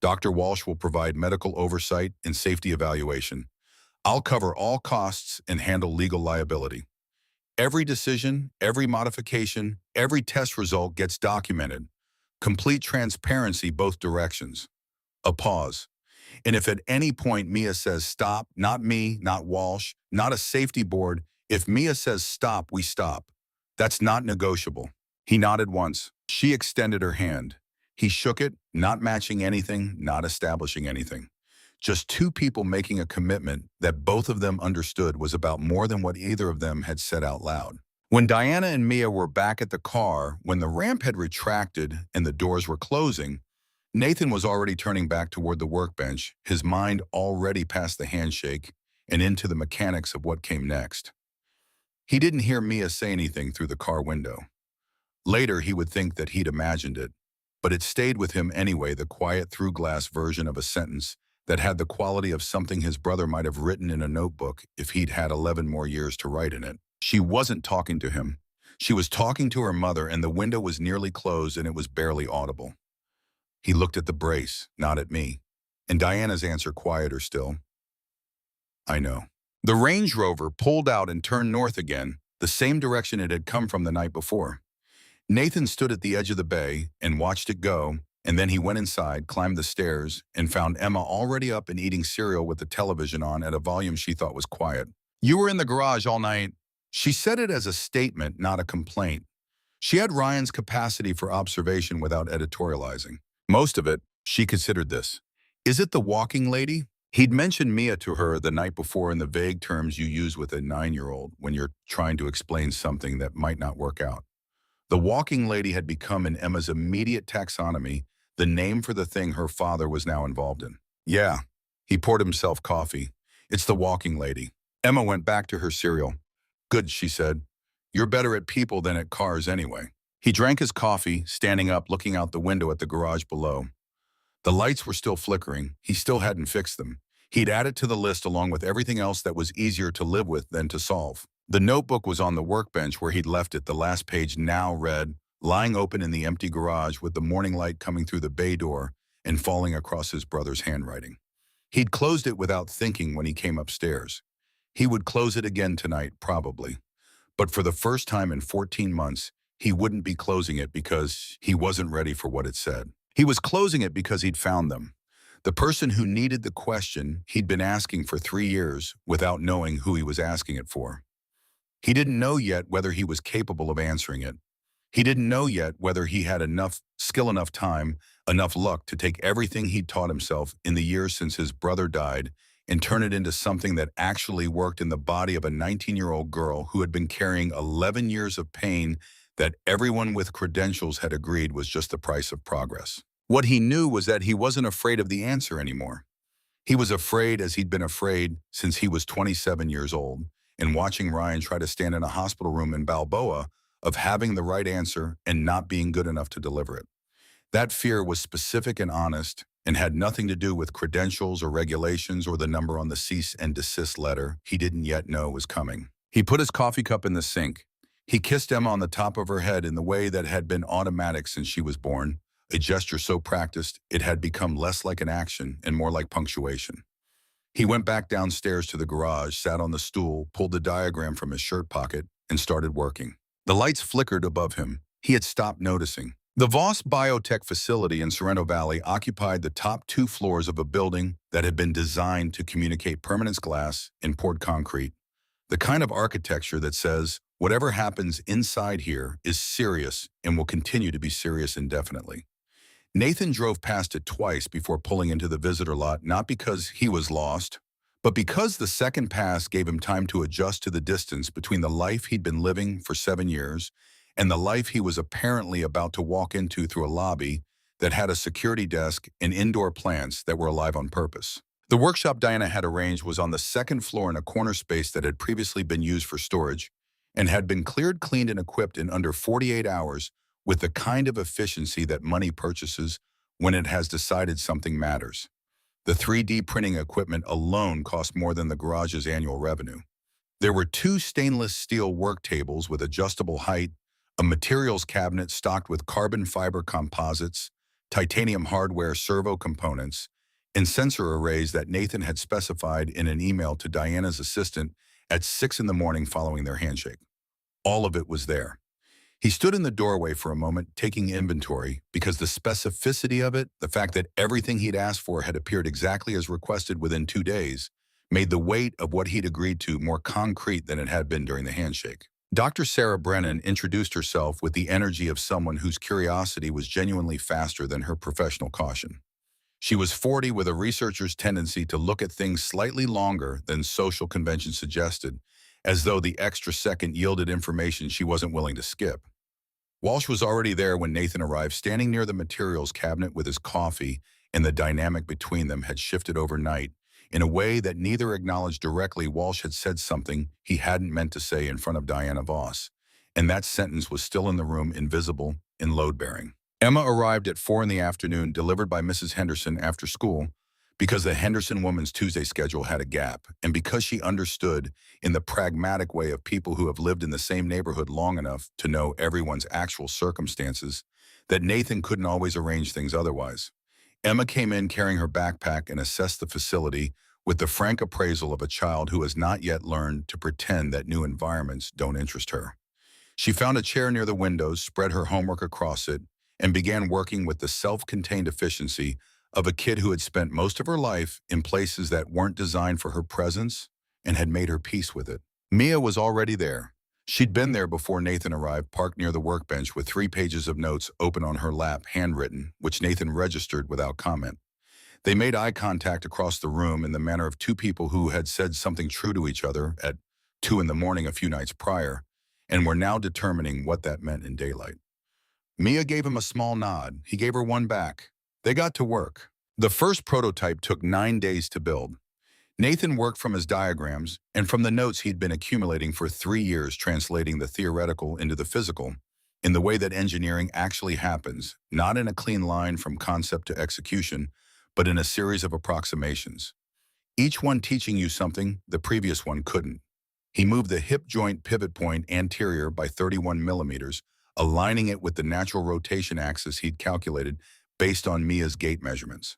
[SPEAKER 1] Dr. Walsh will provide medical oversight and safety evaluation. I'll cover all costs and handle legal liability. Every decision, every modification, every test result gets documented. Complete transparency both directions. A pause. And if at any point Mia says stop, not me, not Walsh, not a safety board, if Mia says stop, we stop. That's not negotiable. He nodded once. She extended her hand. He shook it, not matching anything, not establishing anything. Just two people making a commitment that both of them understood was about more than what either of them had said out loud. When Diana and Mia were back at the car, when the ramp had retracted and the doors were closing, Nathan was already turning back toward the workbench, his mind already past the handshake and into the mechanics of what came next. He didn't hear Mia say anything through the car window. Later, he would think that he'd imagined it, but it stayed with him anyway, the quiet through-glass version of a sentence that had the quality of something his brother might have written in a notebook if he'd had 11 more years to write in it. She wasn't talking to him. She was talking to her mother, and the window was nearly closed and it was barely audible. He looked at the brace, not at me. And Diana's answer quieter still. I know. The Range Rover pulled out and turned north again, the same direction it had come from the night before. Nathan stood at the edge of the bay and watched it go, and then he went inside, climbed the stairs, and found Emma already up and eating cereal with the television on at a volume she thought was quiet. You were in the garage all night. She said it as a statement, not a complaint. She had Ryan's capacity for observation without editorializing. Most of it, she considered this. Is it the walking lady? He'd mentioned Mia to her the night before in the vague terms you use with a 9-year-old when you're trying to explain something that might not work out. The walking lady had become in Emma's immediate taxonomy the name for the thing her father was now involved in. Yeah, he poured himself coffee. It's the walking lady. Emma went back to her cereal. Good, she said. You're better at people than at cars anyway. He drank his coffee, standing up, looking out the window at the garage below. The lights were still flickering. He still hadn't fixed them. He'd added to the list along with everything else that was easier to live with than to solve. The notebook was on the workbench where he'd left it. The last page now read, lying open in the empty garage with the morning light coming through the bay door and falling across his brother's handwriting. He'd closed it without thinking when he came upstairs. He would close it again tonight, probably. But for the first time in 14 months, he wouldn't be closing it because he wasn't ready for what it said. He was closing it because he'd found them. The person who needed the question he'd been asking for 3 years without knowing who he was asking it for. He didn't know yet whether he was capable of answering it. He didn't know yet whether he had enough skill, enough time, enough luck to take everything he'd taught himself in the years since his brother died and turn it into something that actually worked in the body of a 19-year-old girl who had been carrying 11 years of pain that everyone with credentials had agreed was just the price of progress. What he knew was that he wasn't afraid of the answer anymore. He was afraid as he'd been afraid since he was 27 years old, and watching Ryan try to stand in a hospital room in Balboa of having the right answer and not being good enough to deliver it. That fear was specific and honest and had nothing to do with credentials or regulations or the number on the cease and desist letter he didn't yet know was coming. He put his coffee cup in the sink. He kissed Emma on the top of her head in the way that had been automatic since she was born, a gesture so practiced it had become less like an action and more like punctuation. He went back downstairs to the garage, sat on the stool, pulled the diagram from his shirt pocket, and started working. The lights flickered above him. He had stopped noticing. The Voss Biotech facility in Sorrento Valley occupied the top 2 floors of a building that had been designed to communicate permanence glass and poured concrete. The kind of architecture that says, whatever happens inside here is serious and will continue to be serious indefinitely. Nathan drove past it twice before pulling into the visitor lot, not because he was lost, but because the second pass gave him time to adjust to the distance between the life he'd been living for 7 years and the life he was apparently about to walk into through a lobby that had a security desk and indoor plants that were alive on purpose. The workshop Diana had arranged was on the second floor in a corner space that had previously been used for storage and had been cleared, cleaned, and equipped in under 48 hours with the kind of efficiency that money purchases when it has decided something matters. The 3D printing equipment alone cost more than the garage's annual revenue. There were two stainless steel work tables with adjustable height, a materials cabinet stocked with carbon fiber composites, titanium hardware servo components, and sensor arrays that Nathan had specified in an email to Diana's assistant at 6 in the morning following their handshake. All of it was there. He stood in the doorway for a moment, taking inventory, because the specificity of it, the fact that everything he'd asked for had appeared exactly as requested within 2 days, made the weight of what he'd agreed to more concrete than it had been during the handshake. Dr. Sarah Brennan introduced herself with the energy of someone whose curiosity was genuinely faster than her professional caution. She was 40 with a researcher's tendency to look at things slightly longer than social convention suggested, as though the extra second yielded information she wasn't willing to skip. Walsh was already there when Nathan arrived, standing near the materials cabinet with his coffee, and the dynamic between them had shifted overnight in a way that neither acknowledged directly. Walsh had said something he hadn't meant to say in front of Diana Voss, and that sentence was still in the room, invisible and load-bearing. Emma arrived at 4 in the afternoon, delivered by Mrs. Henderson after school, because the Henderson woman's Tuesday schedule had a gap, and because she understood, in the pragmatic way of people who have lived in the same neighborhood long enough to know everyone's actual circumstances, that Nathan couldn't always arrange things otherwise. Emma came in carrying her backpack and assessed the facility with the frank appraisal of a child who has not yet learned to pretend that new environments don't interest her. She found a chair near the windows, spread her homework across it, and began working with the self-contained efficiency of a kid who had spent most of her life in places that weren't designed for her presence and had made her peace with it. Mia was already there. She'd been there before Nathan arrived, parked near the workbench with 3 pages of notes open on her lap, handwritten, which Nathan registered without comment. They made eye contact across the room in the manner of two people who had said something true to each other at 2 in the morning a few nights prior, and were now determining what that meant in daylight. Mia gave him a small nod. He gave her one back. They got to work. The first prototype took 9 days to build. Nathan worked from his diagrams and from the notes he'd been accumulating for 3 years, translating the theoretical into the physical, in the way that engineering actually happens, not in a clean line from concept to execution, but in a series of approximations. Each one teaching you something the previous one couldn't. He moved the hip joint pivot point anterior by 31 millimeters, aligning it with the natural rotation axis he'd calculated based on Mia's gait measurements.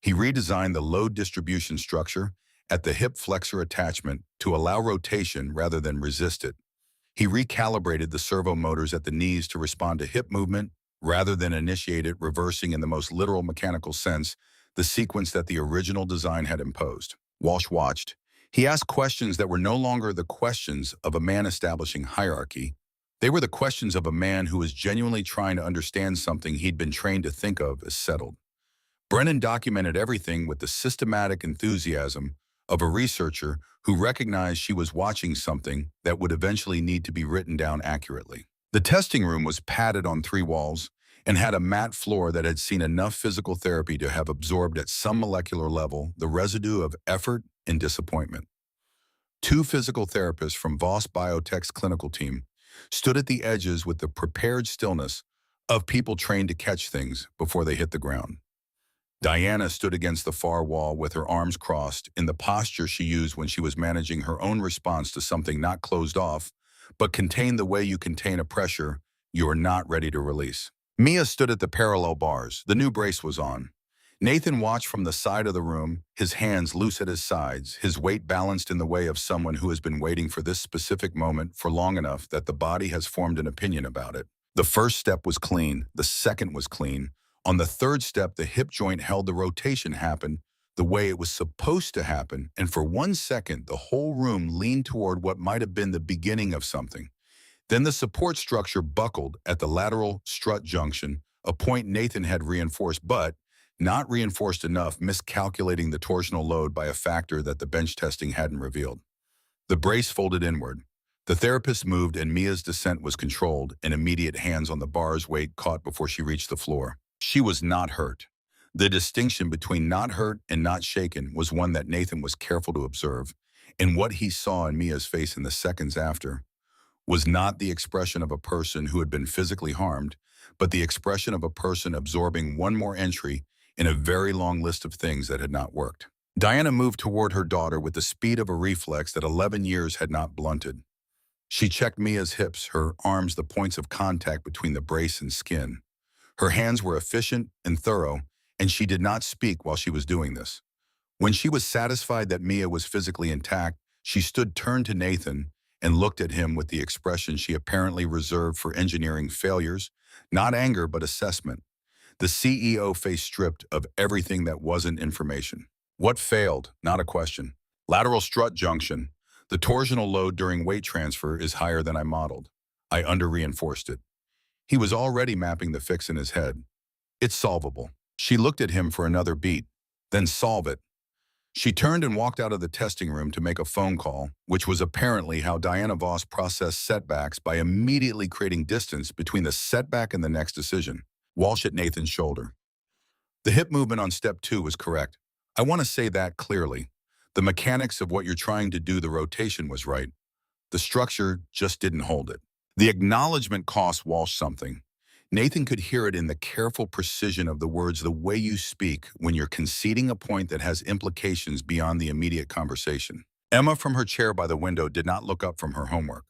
[SPEAKER 1] He redesigned the load distribution structure at the hip flexor attachment to allow rotation rather than resist it. He recalibrated the servo motors at the knees to respond to hip movement rather than initiate it, reversing in the most literal mechanical sense the sequence that the original design had imposed. Walsh watched. He asked questions that were no longer the questions of a man establishing hierarchy. They were the questions of a man who was genuinely trying to understand something he'd been trained to think of as settled. Brennan documented everything with the systematic enthusiasm of a researcher who recognized she was watching something that would eventually need to be written down accurately. The testing room was padded on 3 walls and had a matte floor that had seen enough physical therapy to have absorbed at some molecular level the residue of effort and disappointment. 2 physical therapists from Voss Biotech's clinical team stood at the edges with the prepared stillness of people trained to catch things before they hit the ground. Diana stood against the far wall with her arms crossed in the posture she used when she was managing her own response to something not closed off, but contained the way you contain a pressure you are not ready to release. Mia stood at the parallel bars. The new brace was on. Nathan watched from the side of the room, his hands loose at his sides, his weight balanced in the way of someone who has been waiting for this specific moment for long enough that the body has formed an opinion about it. The first step was clean. The second was clean. On the third step, the hip joint held the rotation happen the way it was supposed to happen, and for 1 second, the whole room leaned toward what might have been the beginning of something. Then the support structure buckled at the lateral strut junction, a point Nathan had reinforced but not reinforced enough, miscalculating the torsional load by a factor that the bench testing hadn't revealed. The brace folded inward. The therapist moved and Mia's descent was controlled, and immediate hands on the bar's weight caught before she reached the floor. She was not hurt. The distinction between not hurt and not shaken was one that Nathan was careful to observe, and what he saw in Mia's face in the seconds after was not the expression of a person who had been physically harmed, but the expression of a person absorbing one more entry in a very long list of things that had not worked. Diana moved toward her daughter with the speed of a reflex that 11 years had not blunted. She checked Mia's hips, her arms the points of contact between the brace and skin. Her hands were efficient and thorough, and she did not speak while she was doing this. When she was satisfied that Mia was physically intact, she stood turned to Nathan and looked at him with the expression she apparently reserved for engineering failures, not anger but assessment. The CEO face stripped of everything that wasn't information. What failed? Not a question. Lateral strut junction. The torsional load during weight transfer is higher than I modeled. I under-reinforced it. He was already mapping the fix in his head. It's solvable. She looked at him for another beat. Then solve it. She turned and walked out of the testing room to make a phone call, which was apparently how Diana Voss processed setbacks by immediately creating distance between the setback and the next decision. Walsh at Nathan's shoulder. The hip movement on step 2 was correct. I want to say that clearly. The mechanics of what you're trying to do, the rotation was right. The structure just didn't hold it. The acknowledgement cost Walsh something. Nathan could hear it in the careful precision of the words, the way you speak when you're conceding a point that has implications beyond the immediate conversation. Emma from her chair by the window did not look up from her homework.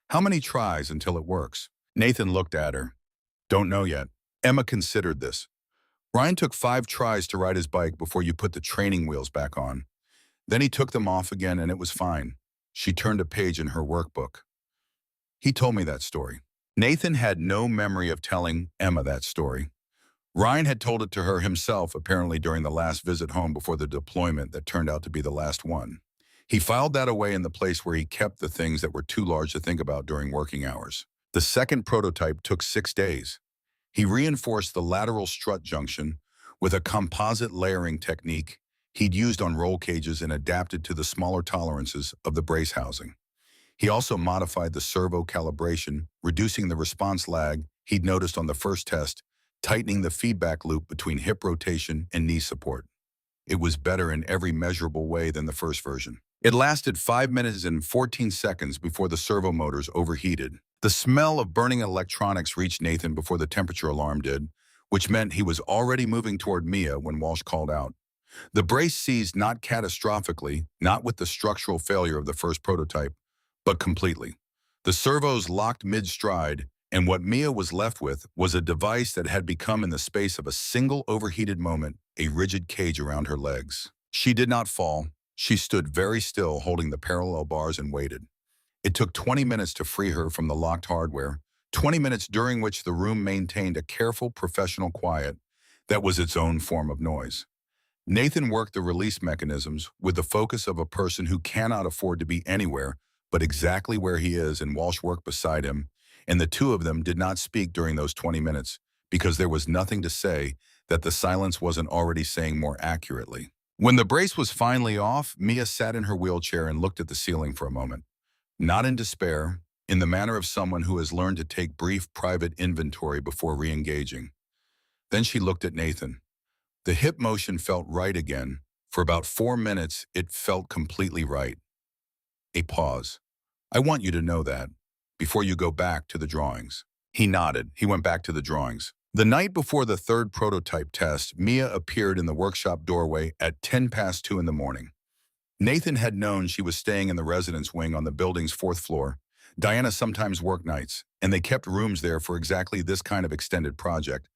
[SPEAKER 1] How many tries until it works? Nathan looked at her. Don't know yet. Emma considered this. Ryan took 5 tries to ride his bike before you put the training wheels back on. Then he took them off again and it was fine. She turned a page in her workbook. He told me that story. Nathan had no memory of telling Emma that story. Ryan had told it to her himself, apparently during the last visit home before the deployment that turned out to be the last one. He filed that away in the place where he kept the things that were too large to think about during working hours. The second prototype took 6 days. He reinforced the lateral strut junction with a composite layering technique he'd used on roll cages and adapted to the smaller tolerances of the brace housing. He also modified the servo calibration, reducing the response lag he'd noticed on the first test, tightening the feedback loop between hip rotation and knee support. It was better in every measurable way than the first version. It lasted 5 minutes and 14 seconds before the servo motors overheated. The smell of burning electronics reached Nathan before the temperature alarm did, which meant he was already moving toward Mia when Walsh called out. The brace seized not catastrophically, not with the structural failure of the first prototype, but completely. The servos locked mid-stride, and what Mia was left with was a device that had become in the space of a single overheated moment a rigid cage around her legs. She did not fall. She stood very still, holding the parallel bars and waited. It took 20 minutes to free her from the locked hardware, 20 minutes during which the room maintained a careful professional quiet that was its own form of noise. Nathan worked the release mechanisms with the focus of a person who cannot afford to be anywhere but exactly where he is, and Walsh worked beside him, and the two of them did not speak during those 20 minutes because there was nothing to say that the silence wasn't already saying more accurately. When the brace was finally off, Mia sat in her wheelchair and looked at the ceiling for a moment. Not in despair, in the manner of someone who has learned to take brief private inventory before re-engaging. Then she looked at Nathan. The hip motion felt right again. For about 4 minutes, it felt completely right. A pause. I want you to know that, before you go back to the drawings. He nodded. He went back to the drawings. The night before the third prototype test, Mia appeared in the workshop doorway at 2:10 in the morning. Nathan had known she was staying in the residence wing on the building's 4th floor. Diana sometimes worked nights, and they kept rooms there for exactly this kind of extended project.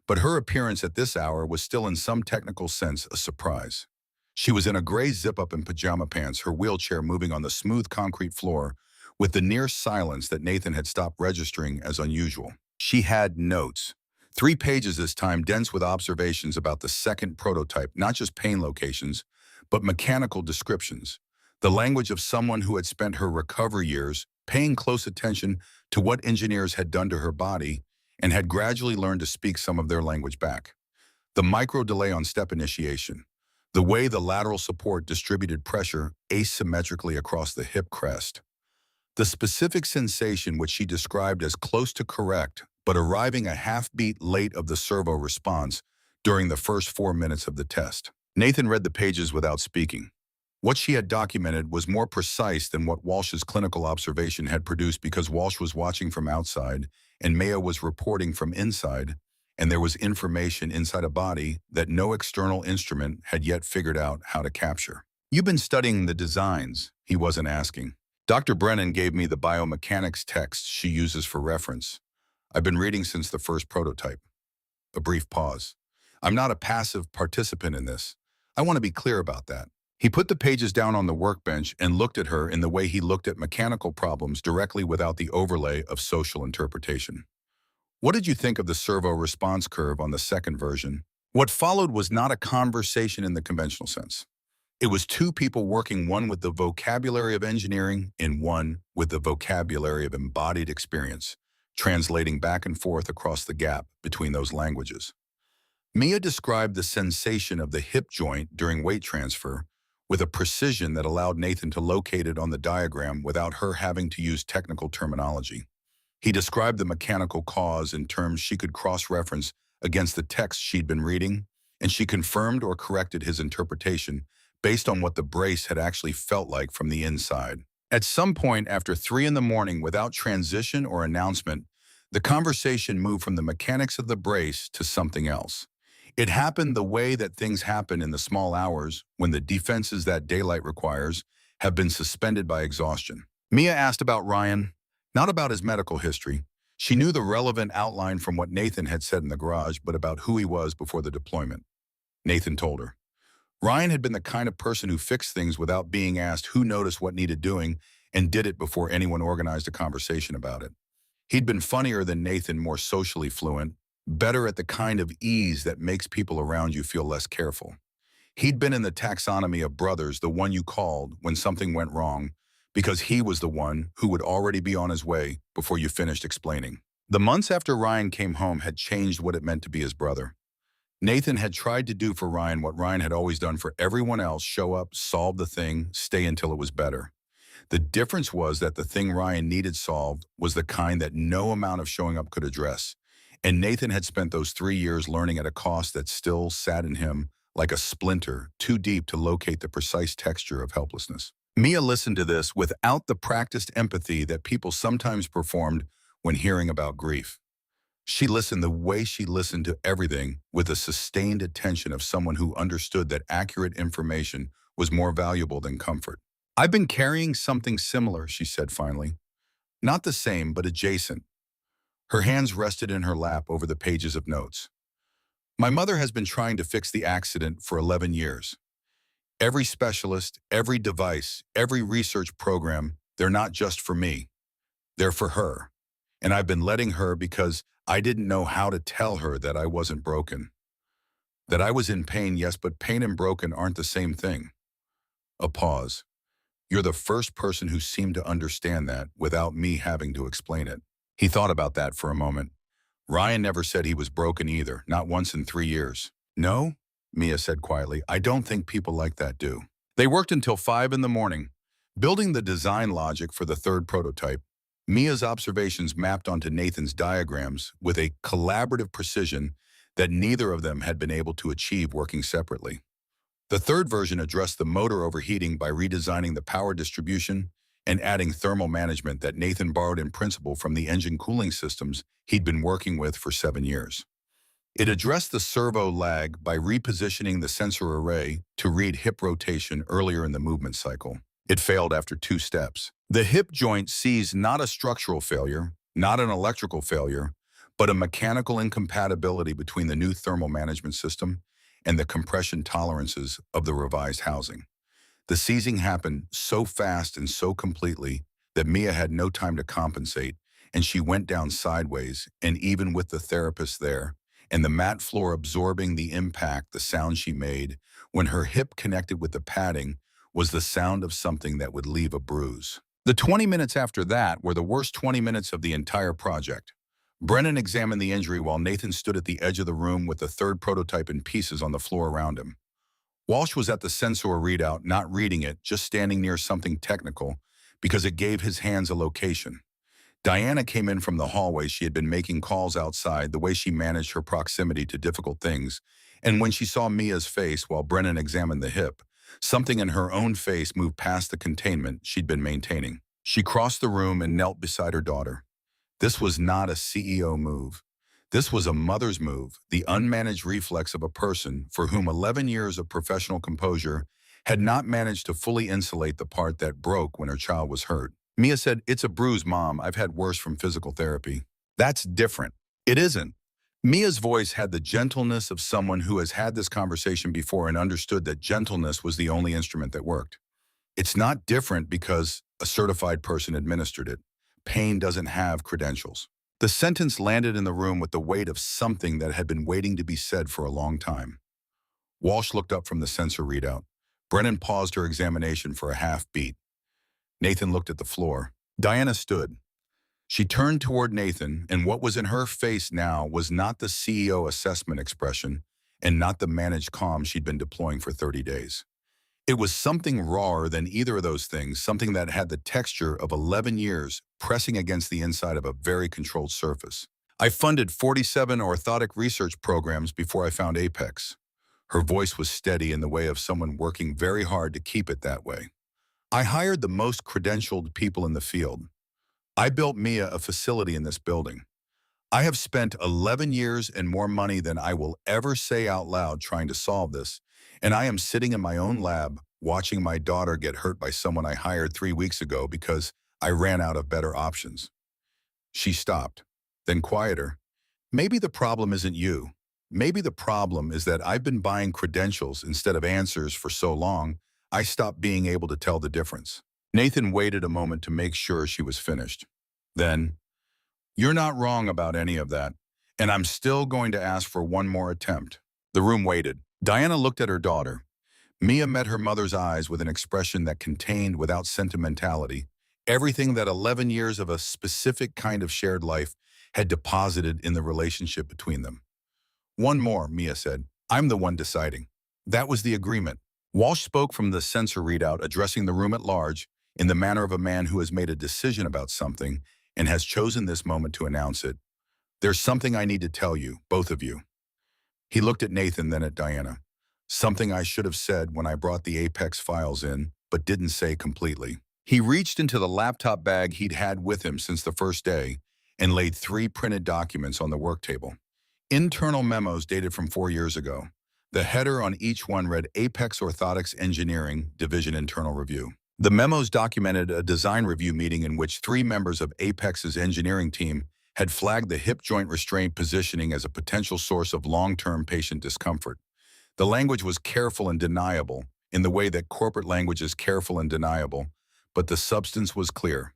[SPEAKER 1] But her appearance at this hour was still in some technical sense a surprise. She was in a gray zip-up and pajama pants, her wheelchair moving on the smooth concrete floor with the near silence that Nathan had stopped registering as unusual. She had notes. 3 pages this time, dense with observations about the second prototype, not just pain locations, but mechanical descriptions. The language of someone who had spent her recovery years paying close attention to what engineers had done to her body and had gradually learned to speak some of their language back. The micro delay on step initiation. The way the lateral support distributed pressure asymmetrically across the hip crest. The specific sensation which she described as close to correct, but arriving a half-beat late of the servo response during the first 4 minutes of the test. Nathan read the pages without speaking. What she had documented was more precise than what Walsh's clinical observation had produced because Walsh was watching from outside and Maya was reporting from inside, and there was information inside a body that no external instrument had yet figured out how to capture. "You've been studying the designs," he wasn't asking. "Dr. Brennan gave me the biomechanics text she uses for reference. I've been reading since the first prototype." A brief pause. "I'm not a passive participant in this. I want to be clear about that." He put the pages down on the workbench and looked at her in the way he looked at mechanical problems directly without the overlay of social interpretation. "What did you think of the servo response curve on the second version?" What followed was not a conversation in the conventional sense. It was two people working, one with the vocabulary of engineering and one with the vocabulary of embodied experience, translating back and forth across the gap between those languages. Mia described the sensation of the hip joint during weight transfer with a precision that allowed Nathan to locate it on the diagram without her having to use technical terminology. He described the mechanical cause in terms she could cross-reference against the text she'd been reading, and she confirmed or corrected his interpretation based on what the brace had actually felt like from the inside. At some point after 3 in the morning, without transition or announcement, the conversation moved from the mechanics of the brace to something else. It happened the way that things happen in the small hours when the defenses that daylight requires have been suspended by exhaustion. Mia asked about Ryan, not about his medical history. She knew the relevant outline from what Nathan had said in the garage, but about who he was before the deployment. Nathan told her. Ryan had been the kind of person who fixed things without being asked who noticed what needed doing and did it before anyone organized a conversation about it. He'd been funnier than Nathan, more socially fluent, better at the kind of ease that makes people around you feel less careful. He'd been in the taxonomy of brothers, the one you called when something went wrong, because he was the one who would already be on his way before you finished explaining. The months after Ryan came home had changed what it meant to be his brother. Nathan had tried to do for Ryan what Ryan had always done for everyone else: show up, solve the thing, stay until it was better. The difference was that the thing Ryan needed solved was the kind that no amount of showing up could address. And Nathan had spent those 3 years learning at a cost that still sat in him like a splinter, too deep to locate the precise texture of helplessness. Mia listened to this without the practiced empathy that people sometimes performed when hearing about grief. She listened the way she listened to everything, with the sustained attention of someone who understood that accurate information was more valuable than comfort. "I've been carrying something similar," she said finally. "Not the same, but adjacent." Her hands rested in her lap over the pages of notes. "My mother has been trying to fix the accident for 11 years. Every specialist, every device, every research program, they're not just for me. They're for her. And I've been letting her because I didn't know how to tell her that I wasn't broken. That I was in pain, yes, but pain and broken aren't the same thing." A pause. "You're the first person who seemed to understand that without me having to explain it." He thought about that for a moment. Ryan never said he was broken either, not once in 3 years. "No," Mia said quietly, "I don't think people like that do." They worked until 5 in the morning, building the design logic for the third prototype. Mia's observations mapped onto Nathan's diagrams with a collaborative precision that neither of them had been able to achieve working separately. The third version addressed the motor overheating by redesigning the power distribution and adding thermal management that Nathan borrowed in principle from the engine cooling systems he'd been working with for 7 years. It addressed the servo lag by repositioning the sensor array to read hip rotation earlier in the movement cycle. It failed after 2 steps. The hip joint sees not a structural failure, not an electrical failure, but a mechanical incompatibility between the new thermal management system and the compression tolerances of the revised housing. The seizing happened so fast and so completely that Mia had no time to compensate, and she went down sideways, and even with the therapist there, and the mat floor absorbing the impact, the sound she made when her hip connected with the padding was the sound of something that would leave a bruise. The 20 minutes after that were the worst 20 minutes of the entire project. Brennan examined the injury while Nathan stood at the edge of the room with the third prototype in pieces on the floor around him. Walsh was at the sensor readout, not reading it, just standing near something technical, because it gave his hands a location. Diana came in from the hallway. She had been making calls outside, the way she managed her proximity to difficult things. And when she saw Mia's face while Brennan examined the hip, something in her own face moved past the containment she'd been maintaining. She crossed the room and knelt beside her daughter. This was not a CEO move. This was a mother's move, the unmanaged reflex of a person for whom 11 years of professional composure had not managed to fully insulate the part that broke when her child was hurt. Mia said, "It's a bruise, Mom. I've had worse from physical therapy." That's different. It isn't. Mia's voice had the gentleness of someone who has had this conversation before and understood that gentleness was the only instrument that worked. It's not different because a certified person administered it. Pain doesn't have credentials. The sentence landed in the room with the weight of something that had been waiting to be said for a long time. Walsh looked up from the sensor readout. Brennan paused her examination for a half beat. Nathan looked at the floor. Diana stood. She turned toward Nathan, and what was in her face now was not the CEO assessment expression and not the managed calm she'd been deploying for 30 days. It was something rawer than either of those things, something that had the texture of 11 years pressing against the inside of a very controlled surface. I funded 47 orthotic research programs before I found Apex. Her voice was steady in the way of someone working very hard to keep it that way. I hired the most credentialed people in the field. I built Mia a facility in this building. I have spent 11 years and more money than I will ever say out loud trying to solve this, and I am sitting in my own lab watching my daughter get hurt by someone I hired 3 weeks ago because I ran out of better options. She stopped, then quieter. Maybe the problem isn't you. Maybe the problem is that I've been buying credentials instead of answers for so long, I stopped being able to tell the difference. Nathan waited a moment to make sure she was finished. Then, "You're not wrong about any of that, and I'm still going to ask for one more attempt." The room waited. Diana looked at her daughter. Mia met her mother's eyes with an expression that contained, without sentimentality, everything that 11 years of a specific kind of shared life had deposited in the relationship between them. "One more," Mia said. "I'm the one deciding." That was the agreement. Walsh spoke from the sensor readout, addressing the room at large in the manner of a man who has made a decision about something and has chosen this moment to announce it. "There's something I need to tell you, both of you." He looked at Nathan, then at Diana. "Something I should have said when I brought the Apex files in, but didn't say completely." He reached into the laptop bag he'd had with him since the first day and laid 3 printed documents on the work table. Internal memos dated from 4 years ago. The header on each one read Apex Orthotics Engineering Division Internal Review. The memos documented a design review meeting in which 3 members of Apex's engineering team had flagged the hip joint restraint positioning as a potential source of long-term patient discomfort. The language was careful and deniable, in the way that corporate language is careful and deniable, but the substance was clear.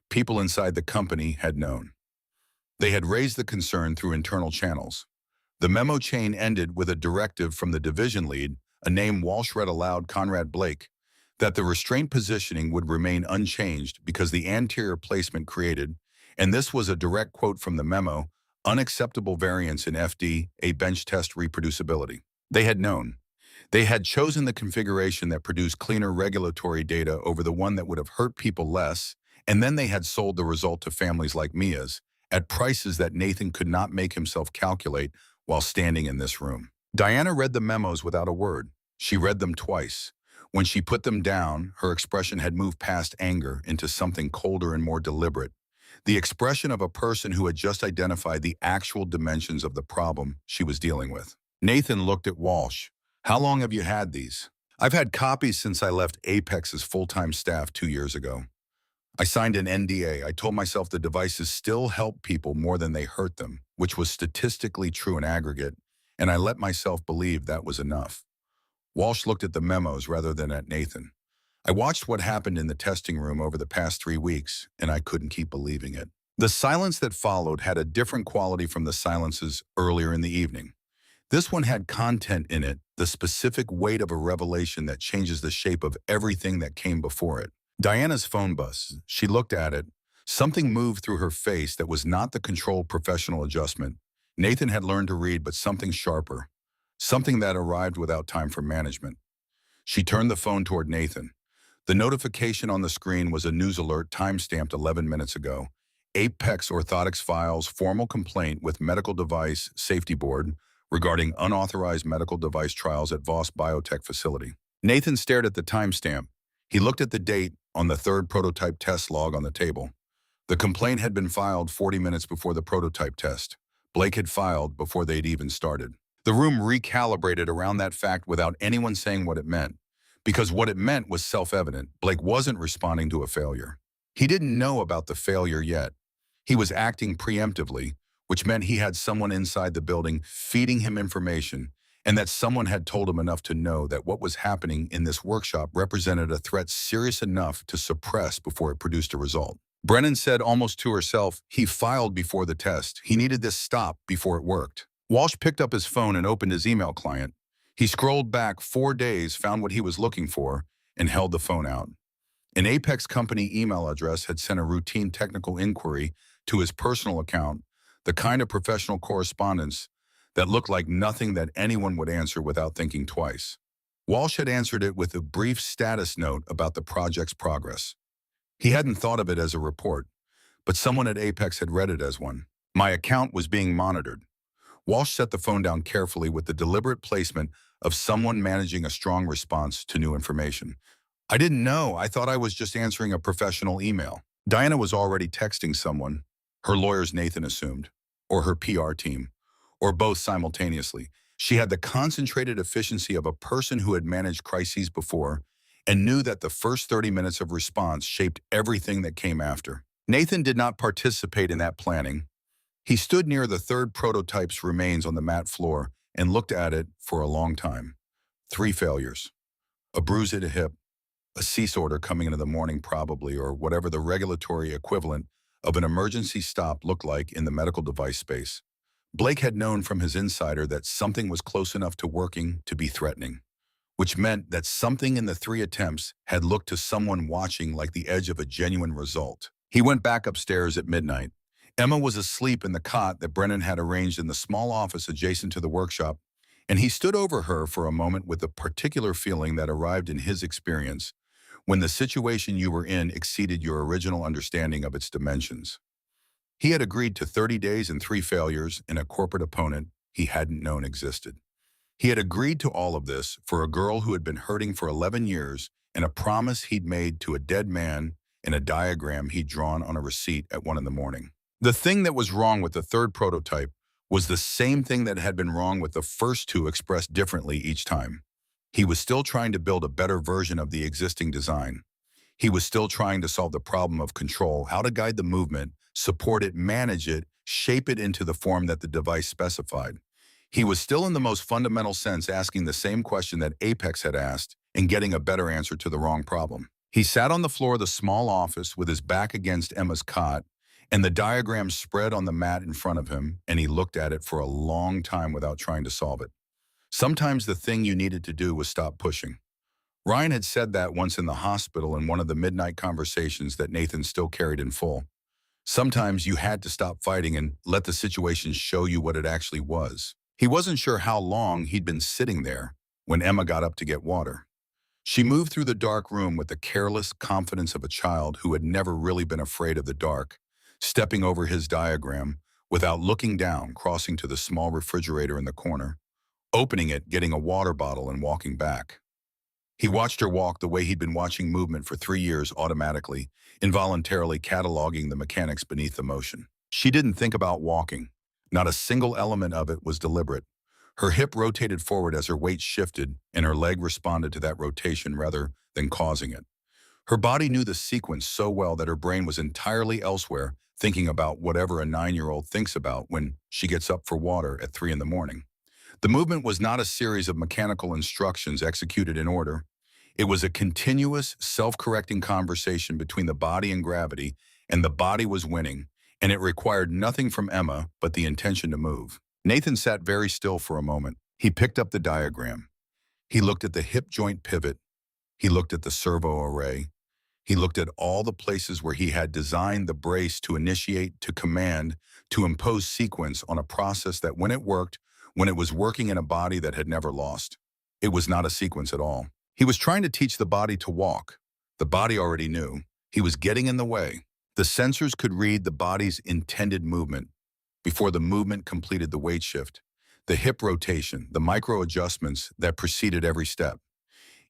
[SPEAKER 1] People inside the company had known. They had raised the concern through internal channels. The memo chain ended with a directive from the division lead, a name Walsh read aloud, Conrad Blake, that the restraint positioning would remain unchanged because the anterior placement created, and this was a direct quote from the memo, unacceptable variance in FD, a bench test reproducibility. They had known. They had chosen the configuration that produced cleaner regulatory data over the one that would have hurt people less, and then they had sold the result to families like Mia's at prices that Nathan could not make himself calculate while standing in this room. Diana read the memos without a word. She read them twice. When she put them down, her expression had moved past anger into something colder and more deliberate. The expression of a person who had just identified the actual dimensions of the problem she was dealing with. Nathan looked at Walsh. "How long have you had these?" "I've had copies since I left Apex's full-time staff 2 years ago. I signed an NDA. I told myself the devices still help people more than they hurt them, which was statistically true in aggregate, and I let myself believe that was enough." Walsh looked at the memos rather than at Nathan. "I watched what happened in the testing room over the past 3 weeks, and I couldn't keep believing it." The silence that followed had a different quality from the silences earlier in the evening. This one had content in it, the specific weight of a revelation that changes the shape of everything that came before it. Diana's phone buzzed. She looked at it. Something moved through her face that was not the controlled professional adjustment Nathan had learned to read, but something sharper. Something that arrived without time for management. She turned the phone toward Nathan. The notification on the screen was a news alert time-stamped 11 minutes ago. Apex Orthotics files formal complaint with Medical Device Safety Board regarding unauthorized medical device trials at Voss Biotech facility. Nathan stared at the timestamp. He looked at the date on the third prototype test log on the table. The complaint had been filed 40 minutes before the prototype test. Blake had filed before they'd even started. The room recalibrated around that fact without anyone saying what it meant. Because what it meant was self-evident. Blake wasn't responding to a failure. He didn't know about the failure yet. He was acting preemptively, which meant he had someone inside the building feeding him information, and that someone had told him enough to know that what was happening in this workshop represented a threat serious enough to suppress before it produced a result. Brennan said almost to herself, he filed before the test. He needed this stop before it worked. Walsh picked up his phone and opened his email client. He scrolled back 4 days, found what he was looking for, and held the phone out. An Apex company email address had sent a routine technical inquiry to his personal account, the kind of professional correspondence that looked like nothing that anyone would answer without thinking twice. Walsh had answered it with a brief status note about the project's progress. He hadn't thought of it as a report, but someone at Apex had read it as one. My account was being monitored. Walsh set the phone down carefully with the deliberate placement of someone managing a strong response to new information. I didn't know. I thought I was just answering a professional email. Diana was already texting someone. Her lawyers, Nathan assumed, or her PR team, or both simultaneously. She had the concentrated efficiency of a person who had managed crises before and knew that the first 30 minutes of response shaped everything that came after. Nathan did not participate in that planning. He stood near the third prototype's remains on the mat floor and looked at it for a long time. 3 failures. A bruise at a hip, a cease order coming into the morning probably, or whatever the regulatory equivalent of an emergency stop looked like in the medical device space. Blake had known from his insider that something was close enough to working to be threatening, which meant that something in the 3 attempts had looked to someone watching like the edge of a genuine result. He went back upstairs at midnight. Emma was asleep in the cot that Brennan had arranged in the small office adjacent to the workshop, and he stood over her for a moment with a particular feeling that arrived in his experience when the situation you were in exceeded your original understanding of its dimensions. He had agreed to 30 days and 3 failures in a corporate opponent he hadn't known existed. He had agreed to all of this for a girl who had been hurting for 11 years and a promise he'd made to a dead man in a diagram he'd drawn on a receipt at 1 in the morning. The thing that was wrong with the third prototype was the same thing that had been wrong with the first 2 expressed differently each time. He was still trying to build a better version of the existing design. He was still trying to solve the problem of control, how to guide the movement, support it, manage it, shape it into the form that the device specified. He was still in the most fundamental sense asking the same question that Apex had asked and getting a better answer to the wrong problem. He sat on the floor of the small office with his back against Emma's cot and the diagram spread on the mat in front of him, and he looked at it for a long time without trying to solve it. Sometimes the thing you needed to do was stop pushing. Ryan had said that once in the hospital in one of the midnight conversations that Nathan still carried in full. Sometimes you had to stop fighting and let the situation show you what it actually was. He wasn't sure how long he'd been sitting there when Emma got up to get water. She moved through the dark room with the careless confidence of a child who had never really been afraid of the dark, stepping over his diagram without looking down, crossing to the small refrigerator in the corner, opening it, getting a water bottle, and walking back. He watched her walk the way he'd been watching movement for 3 years automatically, involuntarily cataloging the mechanics beneath the motion. She didn't think about walking. Not a single element of it was deliberate. Her hip rotated forward as her weight shifted, and her leg responded to that rotation rather than causing it. Her body knew the sequence so well that her brain was entirely elsewhere, thinking about whatever a 9-year-old thinks about when she gets up for water at 3 in the morning. The movement was not a series of mechanical instructions executed in order. It was a continuous, self-correcting conversation between the body and gravity, and the body was winning, and it required nothing from Emma but the intention to move. Nathan sat very still for a moment. He picked up the diagram. He looked at the hip joint pivot. He looked at the servo array. He looked at all the places where he had designed the brace to initiate, to command, to impose sequence on a process that when it worked, when it was working in a body that had never lost, it was not a sequence at all. He was trying to teach the body to walk. The body already knew. He was getting in the way. The sensors could read the body's intended movement before the movement completed the weight shift, the hip rotation, the micro adjustments that preceded every step.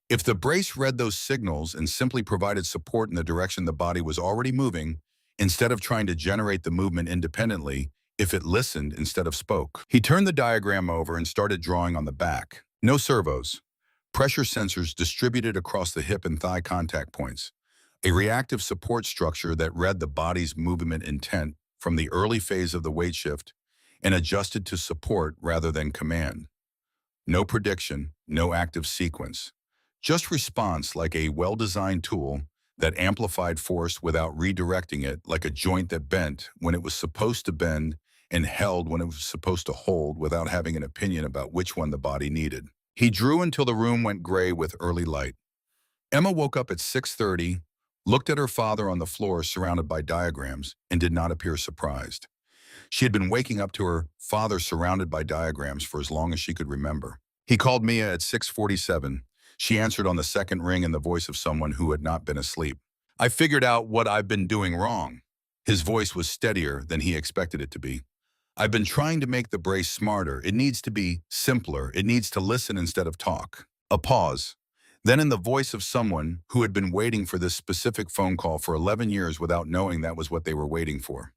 [SPEAKER 1] If the brace read those signals and simply provided support in the direction the body was already moving, instead of trying to generate the movement independently, if it listened instead of spoke. He turned the diagram over and started drawing on the back. No servos. Pressure sensors distributed across the hip and thigh contact points. A reactive support structure that read the body's movement intent from the early phase of the weight shift and adjusted to support rather than command. No prediction, no active sequence. Just response like a well-designed tool that amplified force without redirecting it, like a joint that bent when it was supposed to bend and held when it was supposed to hold without having an opinion about which one the body needed. He drew until the room went gray with early light. Emma woke up at 6:30, looked at her father on the floor surrounded by diagrams, and did not appear surprised. She had been waking up to her father surrounded by diagrams for as long as she could remember. He called Mia at 6:47. She answered on the second ring in the voice of someone who had not been asleep. I figured out what I've been doing wrong. His voice was steadier than he expected it to be. I've been trying to make the brace smarter. It needs to be simpler. It needs to listen instead of talk. A pause. Then in the voice of someone who had been waiting for this specific phone call for 11 years without knowing that was what they were waiting for.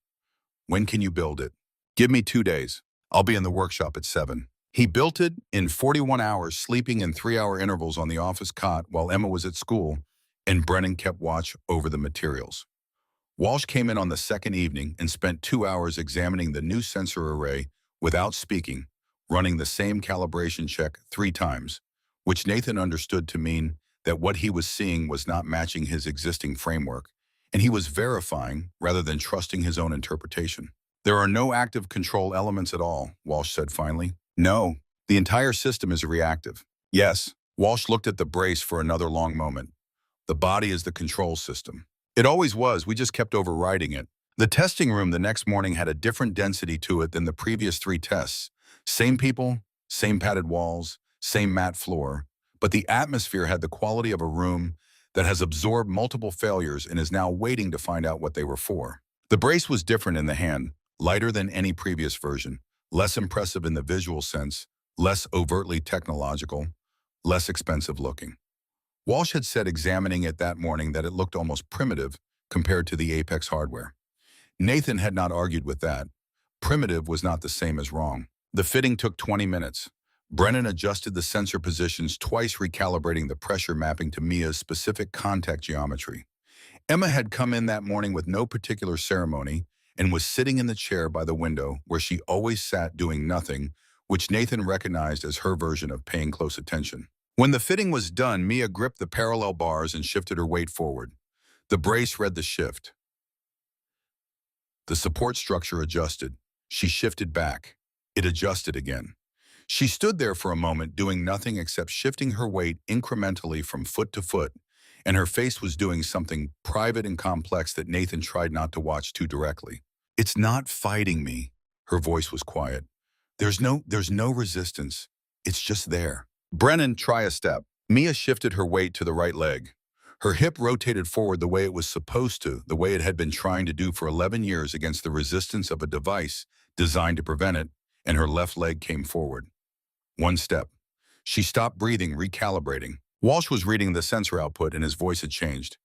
[SPEAKER 1] When can you build it? Give me 2 days. I'll be in the workshop at 7. He built it in 41 hours, sleeping in 3-hour intervals on the office cot while Emma was at school, and Brennan kept watch over the materials. Walsh came in on the second evening and spent 2 hours examining the new sensor array without speaking, running the same calibration check 3 times, which Nathan understood to mean that what he was seeing was not matching his existing framework, and he was verifying rather than trusting his own interpretation. There are no active control elements at all, Walsh said finally. No, the entire system is reactive. Yes, Walsh looked at the brace for another long moment. The body is the control system. It always was, we just kept overriding it. The testing room the next morning had a different density to it than the previous 3 tests. Same people, same padded walls, same matte floor, but the atmosphere had the quality of a room that has absorbed multiple failures and is now waiting to find out what they were for. The brace was different in the hand, lighter than any previous version, less impressive in the visual sense, less overtly technological, less expensive looking. Walsh had said examining it that morning that it looked almost primitive compared to the Apex hardware. Nathan had not argued with that. Primitive was not the same as wrong. The fitting took 20 minutes. Brennan adjusted the sensor positions twice, recalibrating the pressure mapping to Mia's specific contact geometry. Emma had come in that morning with no particular ceremony and was sitting in the chair by the window where she always sat doing nothing, which Nathan recognized as her version of paying close attention. When the fitting was done, Mia gripped the parallel bars and shifted her weight forward. The brace read the shift. The support structure adjusted. She shifted back. It adjusted again. She stood there for a moment doing nothing except shifting her weight incrementally from foot to foot, and her face was doing something private and complex that Nathan tried not to watch too directly. It's not fighting me. Her voice was quiet. There's no resistance. It's just there. Brennan, try a step. Mia shifted her weight to the right leg. Her hip rotated forward the way it was supposed to, the way it had been trying to do for 11 years against the resistance of a device designed to prevent it, and her left leg came forward. 1 step. She stopped breathing, recalibrating. Walsh was reading the sensor output and his voice had changed.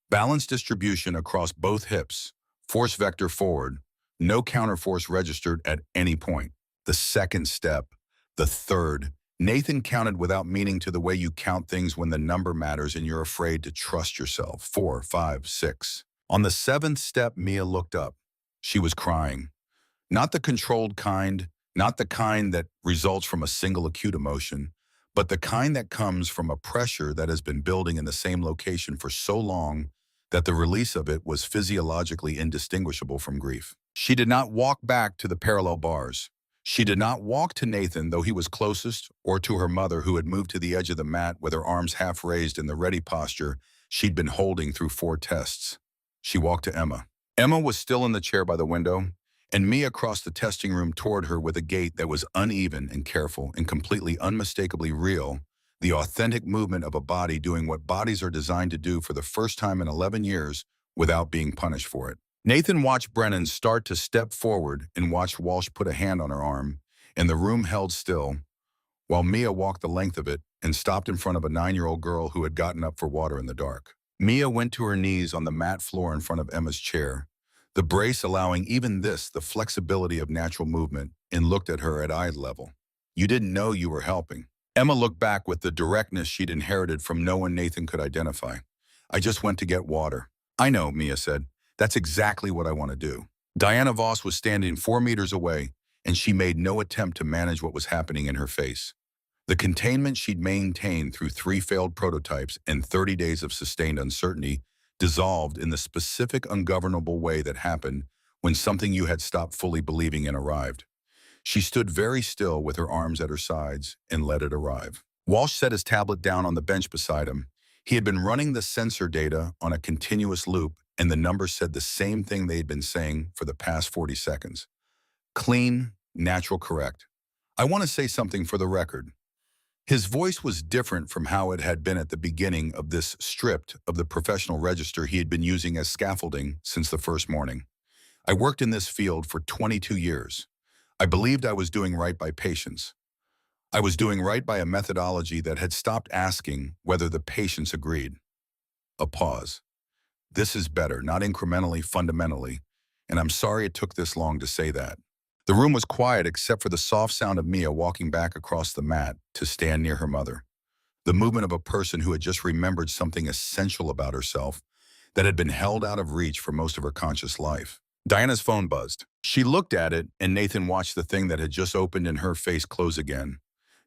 [SPEAKER 1] Balance distribution across both hips. Force vector forward. No counterforce registered at any point. The 2nd step. The 3rd. Nathan counted without meaning to the way you count things when the number matters and you're afraid to trust yourself. 4, 5, 6. On the 7th step, Mia looked up. She was crying. Not the controlled kind, not the kind that results from a single acute emotion, but the kind that comes from a pressure that has been building in the same location for so long that the release of it was physiologically indistinguishable from grief. She did not walk back to the parallel bars. She did not walk to Nathan, though he was closest, or to her mother, who had moved to the edge of the mat with her arms half raised in the ready posture she'd been holding through 4 tests. She walked to Emma. Emma was still in the chair by the window, and Mia crossed the testing room toward her with a gait that was uneven and careful and completely unmistakably real, the authentic movement of a body doing what bodies are designed to do for the first time in 11 years without being punished for it. Nathan watched Brennan start to step forward and watched Walsh put a hand on her arm, and the room held still, while Mia walked the length of it and stopped in front of a 9-year-old girl who had gotten up for water in the dark. Mia went to her knees on the mat floor in front of Emma's chair, the brace allowing even this the flexibility of natural movement, and looked at her at eye level. "You didn't know you were helping." Emma looked back with the directness she'd inherited from no one Nathan could identify. "I just went to get water." "I know," Mia said. "That's exactly what I want to do." Diana Voss was standing 4 meters away, and she made no attempt to manage what was happening in her face. The containment she'd maintained through 3 failed prototypes and 30 days of sustained uncertainty dissolved in the specific ungovernable way that happened when something you had stopped fully believing in arrived. She stood very still with her arms at her sides and let it arrive. Walsh set his tablet down on the bench beside him. He had been running the sensor data on a continuous loop, and the numbers said the same thing they had been saying for the past 40 seconds. Clean, natural, correct. "I want to say something for the record." His voice was different from how it had been at the beginning of this stripped of the professional register he had been using as scaffolding since the first morning. "I worked in this field for 22 years. I believed I was doing right by patients. I was doing right by a methodology that had stopped asking whether the patients agreed." A pause. "This is better, not incrementally, fundamentally, and I'm sorry it took this long to say that." The room was quiet except for the soft sound of Mia walking back across the mat to stand near her mother. The movement of a person who had just remembered something essential about herself that had been held out of reach for most of her conscious life. Diana's phone buzzed. She looked at it, and Nathan watched the thing that had just opened in her face close again.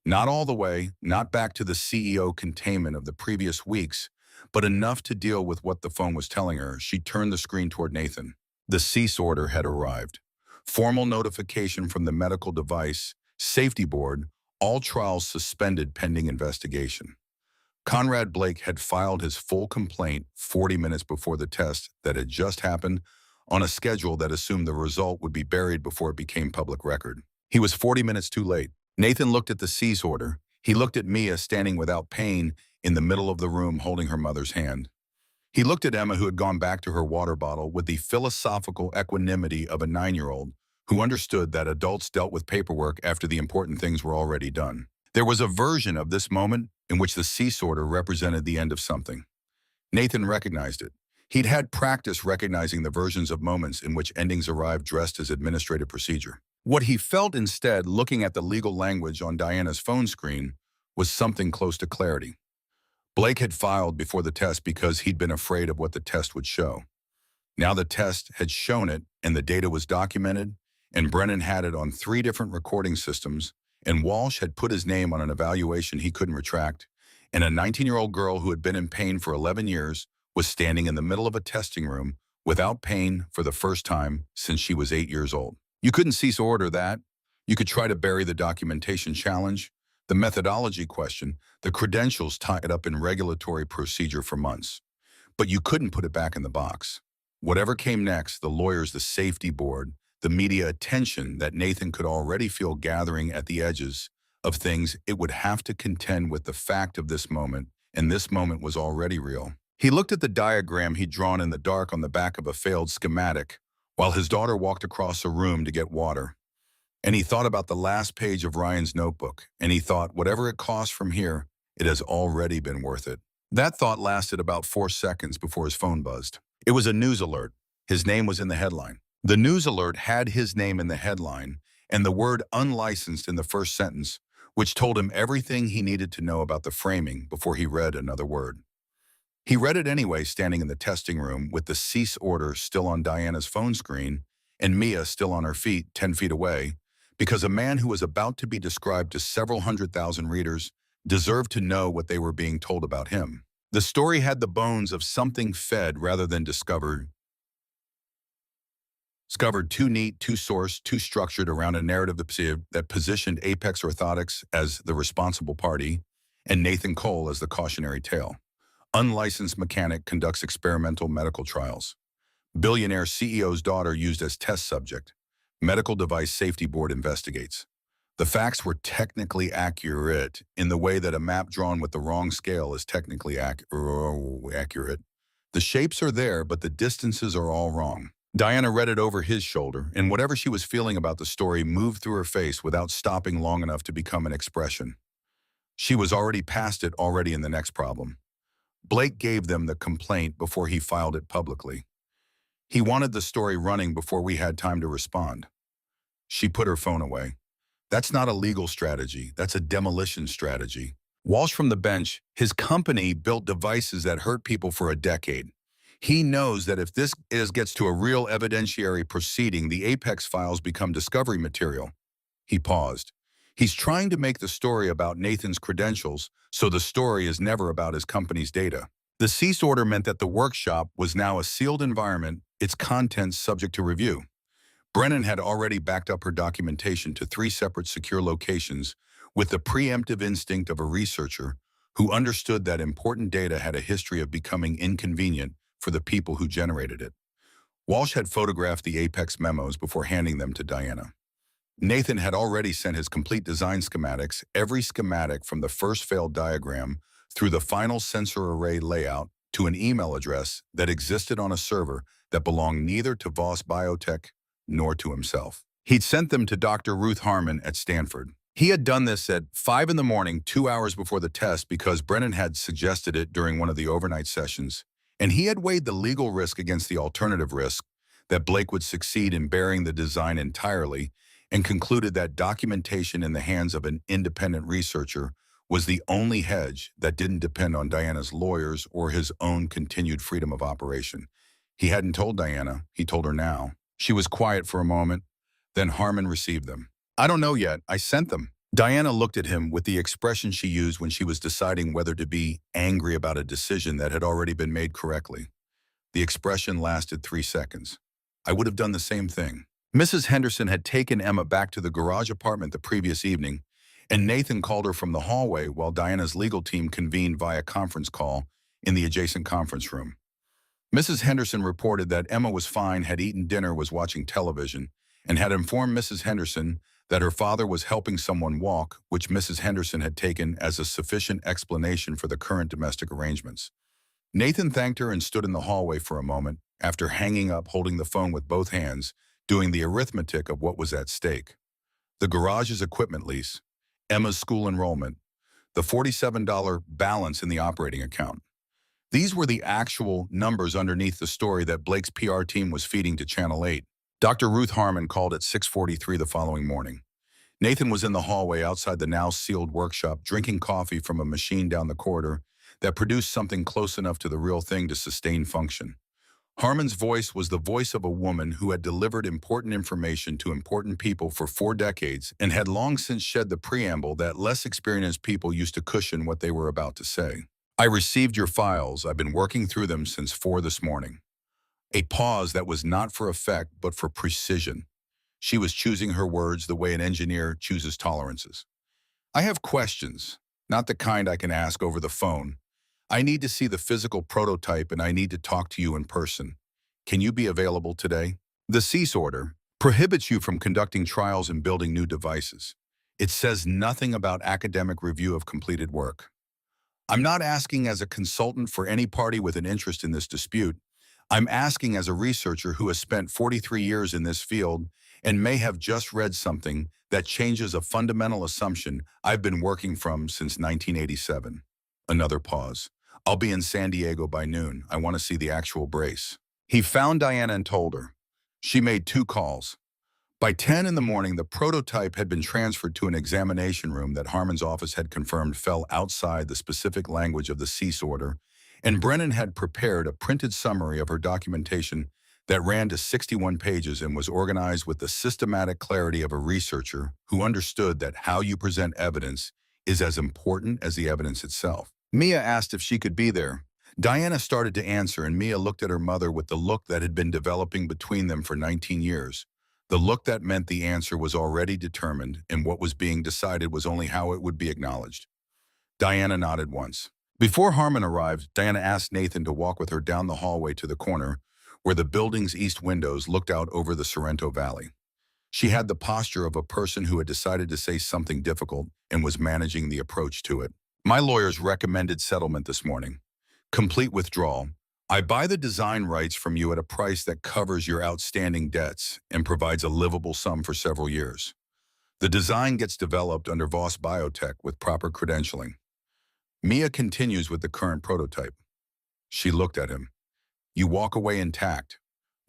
[SPEAKER 1] Not all the way, not back to the CEO containment of the previous weeks, but enough to deal with what the phone was telling her. She turned the screen toward Nathan. The cease order had arrived. Formal notification from the medical device safety board, all trials suspended pending investigation. Conrad Blake had filed his full complaint 40 minutes before the test that had just happened on a schedule that assumed the result would be buried before it became public record. He was 40 minutes too late. Nathan looked at the cease order. He looked at Mia standing without pain in the middle of the room holding her mother's hand. He looked at Emma, who had gone back to her water bottle with the philosophical equanimity of a 9-year-old who understood that adults dealt with paperwork after the important things were already done. There was a version of this moment in which the cease order represented the end of something. Nathan recognized it. He'd had practice recognizing the versions of moments in which endings arrived dressed as administrative procedure. What he felt instead, looking at the legal language on Diana's phone screen, was something close to clarity. Blake had filed before the test because he'd been afraid of what the test would show. Now the test had shown it, and the data was documented, and Brennan had it on 3 different recording systems, and Walsh had put his name on an evaluation he couldn't retract, and a 19-year-old girl who had been in pain for 11 years was standing in the middle of a testing room without pain for the first time since she was 8 years old. You couldn't cease order that. You could try to bury the documentation challenge, the methodology question, the credentials tied up in regulatory procedure for months. But you couldn't put it back in the box. Whatever came next, the lawyers, the safety board, the media attention that Nathan could already feel gathering at the edges of things, it would have to contend with the fact of this moment, and this moment was already real. He looked at the diagram he'd drawn in the dark on the back of a failed schematic while his daughter walked across a room to get water. And he thought about the last page of Ryan's notebook, and he thought, whatever it costs from here, it has already been worth it. That thought lasted about 4 seconds before his phone buzzed. It was a news alert. His name was in the headline. The news alert had his name in the headline and the word unlicensed in the first sentence, which told him everything he needed to know about the framing before he read another word. He read it anyway, standing in the testing room with the cease order still on Diana's phone screen and Mia still on her feet 10 feet away, because a man who was about to be described to several 100,000 readers deserved to know what they were being told about him. The story had the bones of something fed rather than discovered. Discovered, too neat, too sourced, too structured around a narrative that positioned Apex Orthotics as the responsible party and Nathan Cole as the cautionary tale. Unlicensed mechanic conducts experimental medical trials. Billionaire CEO's daughter used as test subject. Medical device safety board investigates. The facts were technically accurate in the way that a map drawn with the wrong scale is technically accurate. The shapes are there, but the distances are all wrong. Diana read it over his shoulder, and whatever she was feeling about the story moved through her face without stopping long enough to become an expression. She was already past it already in the next problem. Blake gave them the complaint before he filed it publicly. He wanted the story running before we had time to respond. She put her phone away. That's not a legal strategy. That's a demolition strategy. Walsh from the bench, his company built devices that hurt people for a decade. He knows that if gets to a real evidentiary proceeding, the Apex files become discovery material. He paused. He's trying to make the story about Nathan's credentials, so the story is never about his company's data. The cease order meant that the workshop was now a sealed environment, its contents subject to review. Brennan had already backed up her documentation to 3 separate secure locations with the preemptive instinct of a researcher who understood that important data had a history of becoming inconvenient for the people who generated it. Walsh had photographed the Apex memos before handing them to Diana. Nathan had already sent his complete design schematics, every schematic from the first failed diagram through the final sensor array layout to an email address that existed on a server that belonged neither to Voss Biotech nor to himself. He'd sent them to Dr. Ruth Harmon at Stanford. He had done this at 5 in the morning, 2 hours before the test, because Brennan had suggested it during one of the overnight sessions, and he had weighed the legal risk against the alternative risk that Blake would succeed in bearing the design entirely, and concluded that documentation in the hands of an independent researcher was the only hedge that didn't depend on Diana's lawyers or his own continued freedom of operation. He hadn't told Diana, he told her now. She was quiet for a moment, then Harmon received them. I don't know yet, I sent them. Diana looked at him with the expression she used when she was deciding whether to be angry about a decision that had already been made correctly. The expression lasted 3 seconds. I would have done the same thing. Mrs. Henderson had taken Emma back to the garage apartment the previous evening, and Nathan called her from the hallway while Diana's legal team convened via conference call in the adjacent conference room. Mrs. Henderson reported that Emma was fine, had eaten dinner, was watching television, and had informed Mrs. Henderson that her father was helping someone walk, which Mrs. Henderson had taken as a sufficient explanation for the current domestic arrangements. Nathan thanked her and stood in the hallway for a moment, after hanging up, holding the phone with both hands, doing the arithmetic of what was at stake. The garage's equipment lease, Emma's school enrollment, the $47 balance in the operating account. These were the actual numbers underneath the story that Blake's PR team was feeding to Channel 8. Dr. Ruth Harmon called at 6:43 the following morning. Nathan was in the hallway outside the now sealed workshop, drinking coffee from a machine down the corridor that produced something close enough to the real thing to sustain function. Harmon's voice was the voice of a woman who had delivered important information to important people for 4 decades and had long since shed the preamble that less experienced people used to cushion what they were about to say. I received your files. I've been working through them since 4 this morning. A pause that was not for effect, but for precision. She was choosing her words the way an engineer chooses tolerances. I have questions, not the kind I can ask over the phone. I need to see the physical prototype and I need to talk to you in person. Can you be available today? The cease order prohibits you from conducting trials and building new devices. It says nothing about academic review of completed work. I'm not asking as a consultant for any party with an interest in this dispute. I'm asking as a researcher who has spent 43 years in this field and may have just read something that changes a fundamental assumption I've been working from since 1987. Another pause. I'll be in San Diego by noon. I want to see the actual brace. He found Diana and told her. She made 2 calls. By 10 in the morning, the prototype had been transferred to an examination room that Harmon's office had confirmed fell outside the specific language of the cease order, and Brennan had prepared a printed summary of her documentation that ran to 61 pages and was organized with the systematic clarity of a researcher who understood that how you present evidence is as important as the evidence itself. Mia asked if she could be there. Diana started to answer, and Mia looked at her mother with the look that had been developing between them for 19 years. The look that meant the answer was already determined, and what was being decided was only how it would be acknowledged. Diana nodded once. Before Harmon arrived, Diana asked Nathan to walk with her down the hallway to the corner, where the building's east windows looked out over the Sorrento Valley. She had the posture of a person who had decided to say something difficult and was managing the approach to it. My lawyers recommended settlement this morning. Complete withdrawal, I buy the design rights from you at a price that covers your outstanding debts and provides a livable sum for several years. The design gets developed under Voss Biotech with proper credentialing. Mia continues with the current prototype. She looked at him. You walk away intact.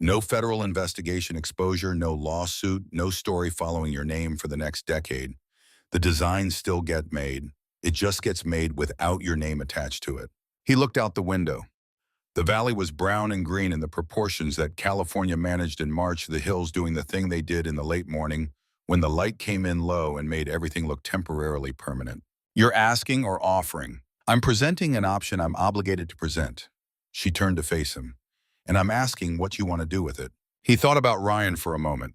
[SPEAKER 1] No federal investigation exposure, no lawsuit, no story following your name for the next decade. The designs still get made. It just gets made without your name attached to it. He looked out the window. The valley was brown and green in the proportions that California managed in March, the hills doing the thing they did in the late morning when the light came in low and made everything look temporarily permanent. You're asking or offering. I'm presenting an option I'm obligated to present. She turned to face him. And I'm asking what you want to do with it. He thought about Ryan for a moment.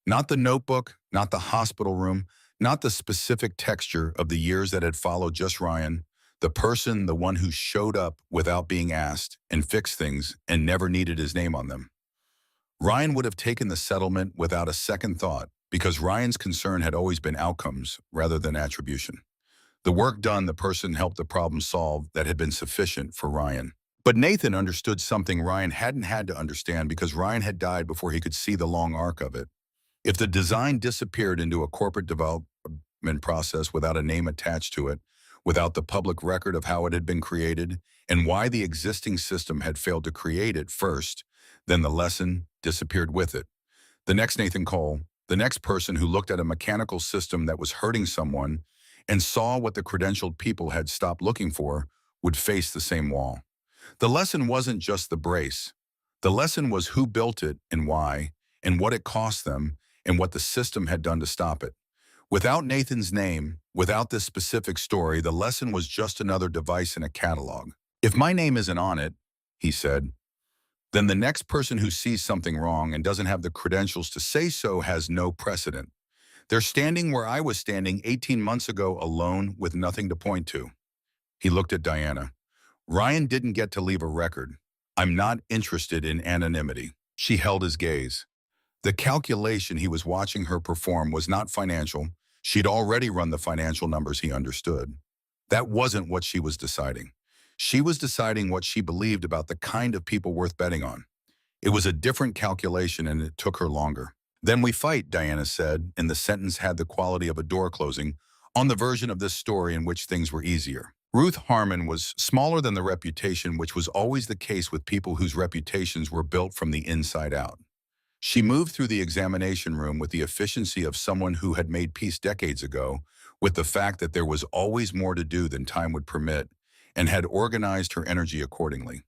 [SPEAKER 1] Not the notebook, not the hospital room, not the specific texture of the years that had followed, just Ryan, the person, the one who showed up without being asked and fixed things and never needed his name on them. Ryan would have taken the settlement without a second thought because Ryan's concern had always been outcomes rather than attribution. The work done, the person helped the problem solved that had been sufficient for Ryan. But Nathan understood something Ryan hadn't had to understand because Ryan had died before he could see the long arc of it. If the design disappeared into a corporate development process without a name attached to it, without the public record of how it had been created and why the existing system had failed to create it first, then the lesson disappeared with it. The next Nathan Cole, the next person who looked at a mechanical system that was hurting someone and saw what the credentialed people had stopped looking for, would face the same wall. The lesson wasn't just the brace. The lesson was who built it and why, and what it cost them, and what the system had done to stop it. Without Nathan's name, without this specific story, the lesson was just another device in a catalog. If my name isn't on it, he said, then the next person who sees something wrong and doesn't have the credentials to say so has no precedent. They're standing where I was standing 18 months ago alone with nothing to point to. He looked at Diana. Ryan didn't get to leave a record. I'm not interested in anonymity. She held his gaze. The calculation he was watching her perform was not financial. She'd already run the financial numbers he understood. That wasn't what she was deciding. She was deciding what she believed about the kind of people worth betting on. It was a different calculation and it took her longer. Then we fight, Diana said, and the sentence had the quality of a door closing on the version of this story in which things were easier. Ruth Harmon was smaller than the reputation, which was always the case with people whose reputations were built from the inside out. She moved through the examination room with the efficiency of someone who had made peace decades ago with the fact that there was always more to do than time would permit, and had organized her energy accordingly.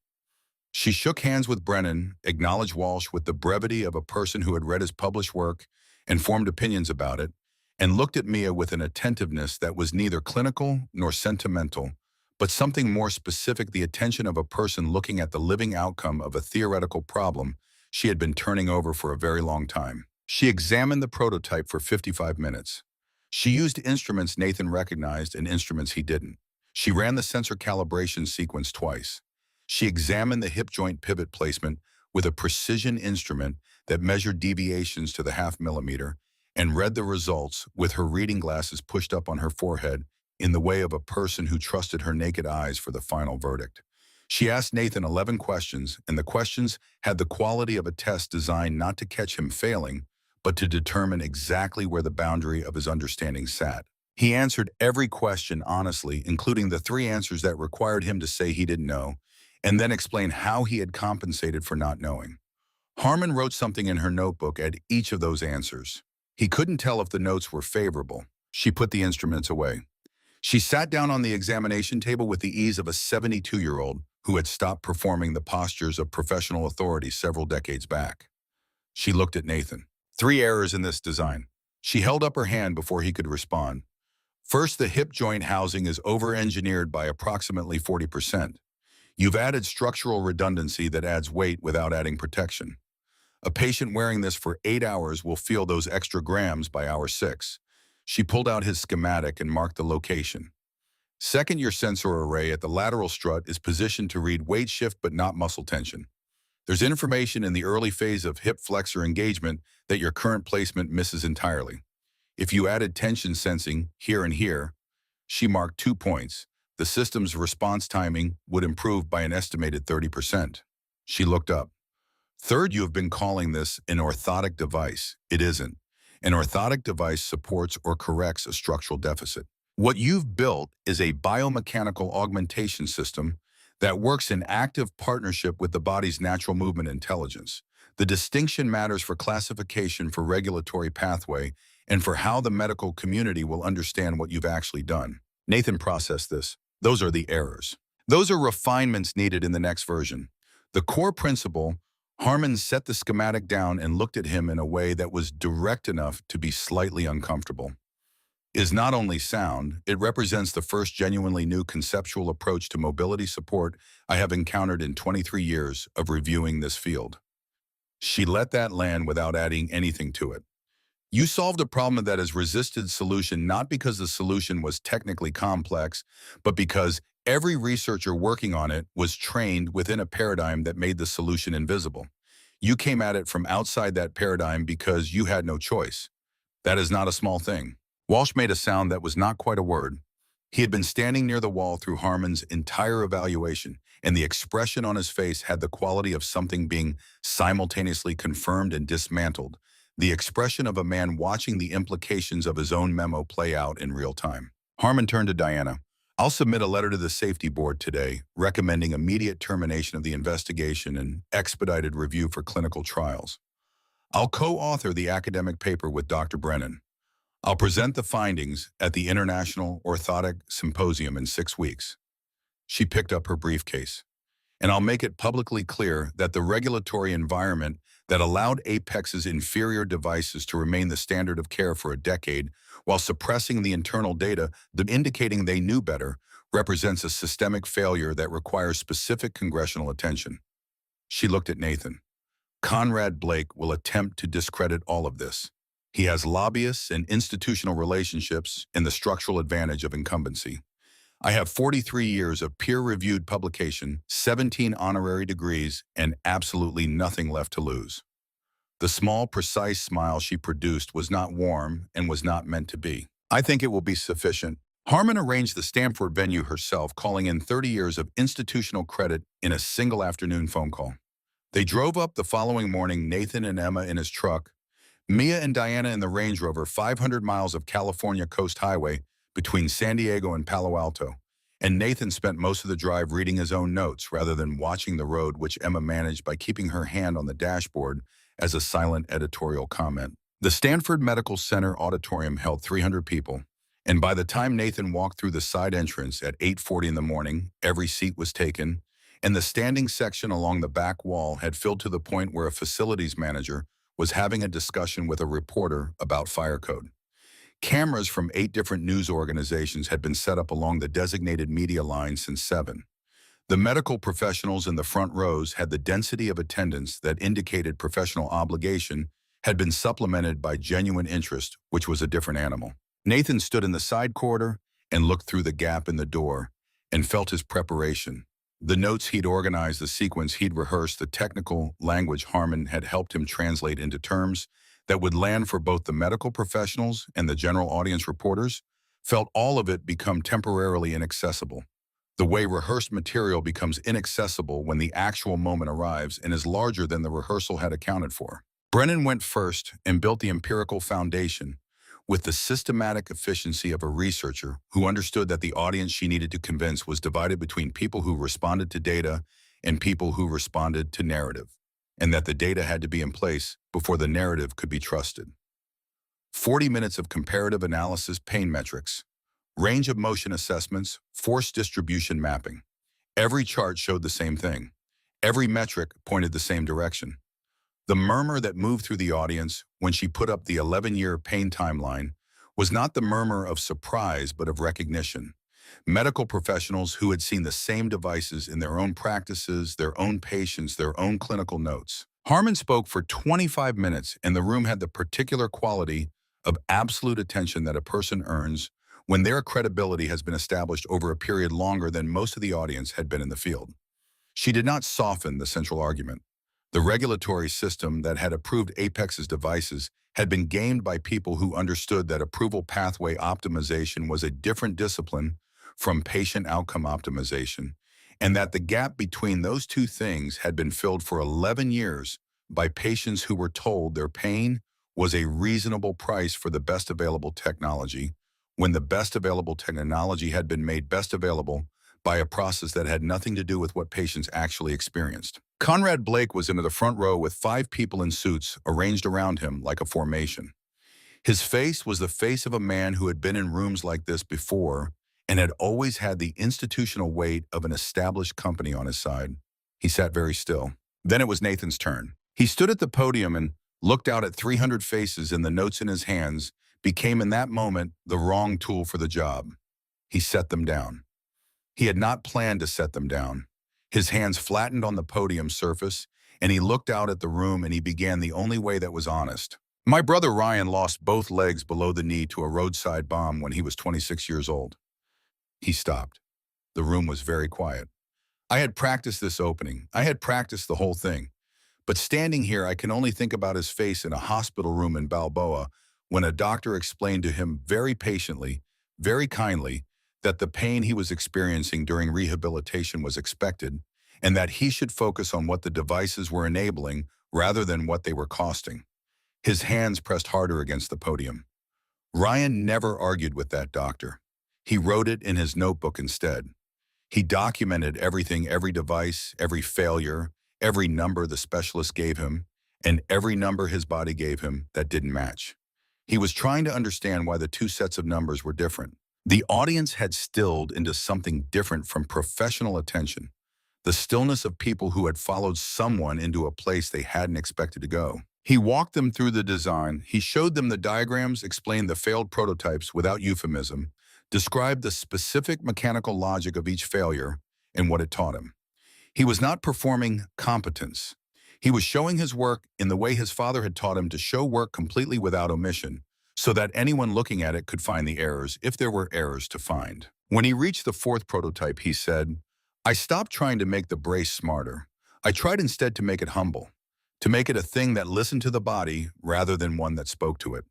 [SPEAKER 1] She shook hands with Brennan, acknowledged Walsh with the brevity of a person who had read his published work and formed opinions about it, and looked at Mia with an attentiveness that was neither clinical nor sentimental, but something more specific, the attention of a person looking at the living outcome of a theoretical problem she had been turning over for a very long time. She examined the prototype for 55 minutes. She used instruments Nathan recognized and instruments he didn't. She ran the sensor calibration sequence twice. She examined the hip joint pivot placement with a precision instrument that measured deviations to the half millimeter and read the results with her reading glasses pushed up on her forehead in the way of a person who trusted her naked eyes for the final verdict. She asked Nathan 11 questions, and the questions had the quality of a test designed not to catch him failing, but to determine exactly where the boundary of his understanding sat. He answered every question honestly, including the 3 answers that required him to say he didn't know, and then explain how he had compensated for not knowing. Harmon wrote something in her notebook at each of those answers. He couldn't tell if the notes were favorable. She put the instruments away. She sat down on the examination table with the ease of a 72-year-old who had stopped performing the postures of professional authority several decades back. She looked at Nathan. 3 errors in this design. She held up her hand before he could respond. First, the hip joint housing is over-engineered by approximately 40%. You've added structural redundancy that adds weight without adding protection. A patient wearing this for 8 hours will feel those extra grams by hour 6. She pulled out his schematic and marked the location. Second, your sensor array at the lateral strut is positioned to read weight shift but not muscle tension. There's information in the early phase of hip flexor engagement that your current placement misses entirely. If you added tension sensing here and here, she marked 2 points. The system's response timing would improve by an estimated 30%. She looked up. Third, you have been calling this an orthotic device. It isn't. An orthotic device supports or corrects a structural deficit. What you've built is a biomechanical augmentation system that works in active partnership with the body's natural movement intelligence. The distinction matters for classification, for regulatory pathway, and for how the medical community will understand what you've actually done. Nathan processed this. Those are the errors. Those are refinements needed in the next version. The core principle, Harmon set the schematic down and looked at him in a way that was direct enough to be slightly uncomfortable, is not only sound, it represents the first genuinely new conceptual approach to mobility support I have encountered in 23 years of reviewing this field. She let that land without adding anything to it. You solved a problem that has resisted solution not because the solution was technically complex, but because every researcher working on it was trained within a paradigm that made the solution invisible. You came at it from outside that paradigm because you had no choice. That is not a small thing. Walsh made a sound that was not quite a word. He had been standing near the wall through Harmon's entire evaluation, and the expression on his face had the quality of something being simultaneously confirmed and dismantled, the expression of a man watching the implications of his own memo play out in real time. Harmon turned to Diana. I'll submit a letter to the safety board today recommending immediate termination of the investigation and expedited review for clinical trials. I'll co-author the academic paper with Dr. Brennan. I'll present the findings at the International Orthotic Symposium in 6 weeks. She picked up her briefcase. And I'll make it publicly clear that the regulatory environment that allowed Apex's inferior devices to remain the standard of care for a decade while suppressing the internal data indicating they knew better represents a systemic failure that requires specific congressional attention. She looked at Nathan. Conrad Blake will attempt to discredit all of this. He has lobbyists and institutional relationships and the structural advantage of incumbency. I have 43 years of peer-reviewed publication, 17 honorary degrees, and absolutely nothing left to lose. The small, precise smile she produced was not warm and was not meant to be. I think it will be sufficient. Harmon arranged the Stanford venue herself, calling in 30 years of institutional credit in a single afternoon phone call. They drove up the following morning, Nathan and Emma in his truck, Mia and Diana in the Range Rover, 500 miles of California Coast Highway between San Diego and Palo Alto, and Nathan spent most of the drive reading his own notes rather than watching the road, which Emma managed by keeping her hand on the dashboard as a silent editorial comment. The Stanford Medical Center auditorium held 300 people, and by the time Nathan walked through the side entrance at 8:40 in the morning, every seat was taken, and the standing section along the back wall had filled to the point where a facilities manager was having a discussion with a reporter about fire code. Cameras from 8 different news organizations had been set up along the designated media line since 7. The medical professionals in the front rows had the density of attendance that indicated professional obligation had been supplemented by genuine interest, which was a different animal. Nathan stood in the side corridor and looked through the gap in the door and felt his preparation. The notes he'd organized, the sequence he'd rehearsed, the technical language Harmon had helped him translate into terms that would land for both the medical professionals and the general audience reporters, felt all of it become temporarily inaccessible. The way rehearsed material becomes inaccessible when the actual moment arrives and is larger than the rehearsal had accounted for. Brennan went first and built the empirical foundation with the systematic efficiency of a researcher who understood that the audience she needed to convince was divided between people who responded to data and people who responded to narrative, and that the data had to be in place before the narrative could be trusted. 40 minutes of comparative analysis, pain metrics, range of motion assessments, force distribution mapping. Every chart showed the same thing. Every metric pointed the same direction. The murmur that moved through the audience when she put up the 11-year pain timeline was not the murmur of surprise, but of recognition. Medical professionals who had seen the same devices in their own practices, their own patients, their own clinical notes. Harmon spoke for 25 minutes, and the room had the particular quality of absolute attention that a person earns when their credibility has been established over a period longer than most of the audience had been in the field. She did not soften the central argument. The regulatory system that had approved Apex's devices had been gamed by people who understood that approval pathway optimization was a different discipline from patient outcome optimization, and that the gap between those two things had been filled for 11 years by patients who were told their pain was a reasonable price for the best available technology, when the best available technology had been made best available by a process that had nothing to do with what patients actually experienced. Conrad Blake was in the front row with 5 people in suits arranged around him like a formation. His face was the face of a man who had been in rooms like this before and had always had the institutional weight of an established company on his side. He sat very still. Then it was Nathan's turn. He stood at the podium and looked out at 300 faces, and the notes in his hands became in that moment the wrong tool for the job. He set them down. He had not planned to set them down. His hands flattened on the podium surface, and he looked out at the room, and he began the only way that was honest. My brother Ryan lost both legs below the knee to a roadside bomb when he was 26 years old. He stopped. The room was very quiet. I had practiced this opening. I had practiced the whole thing. But standing here, I can only think about his face in a hospital room in Balboa when a doctor explained to him very patiently, very kindly, that the pain he was experiencing during rehabilitation was expected and that he should focus on what the devices were enabling rather than what they were costing. His hands pressed harder against the podium. Ryan never argued with that doctor. He wrote it in his notebook instead. He documented everything, every device, every failure, every number the specialist gave him, and every number his body gave him that didn't match. He was trying to understand why the two sets of numbers were different. The audience had stilled into something different from professional attention, the stillness of people who had followed someone into a place they hadn't expected to go. He walked them through the design. He showed them the diagrams, explained the failed prototypes without euphemism, described the specific mechanical logic of each failure and what it taught him. He was not performing competence. He was showing his work in the way his father had taught him to show work completely without omission, so that anyone looking at it could find the errors if there were errors to find. When he reached the 4th prototype, he said, "I stopped trying to make the brace smarter. I tried instead to make it humble, to make it a thing that listened to the body rather than one that spoke to it.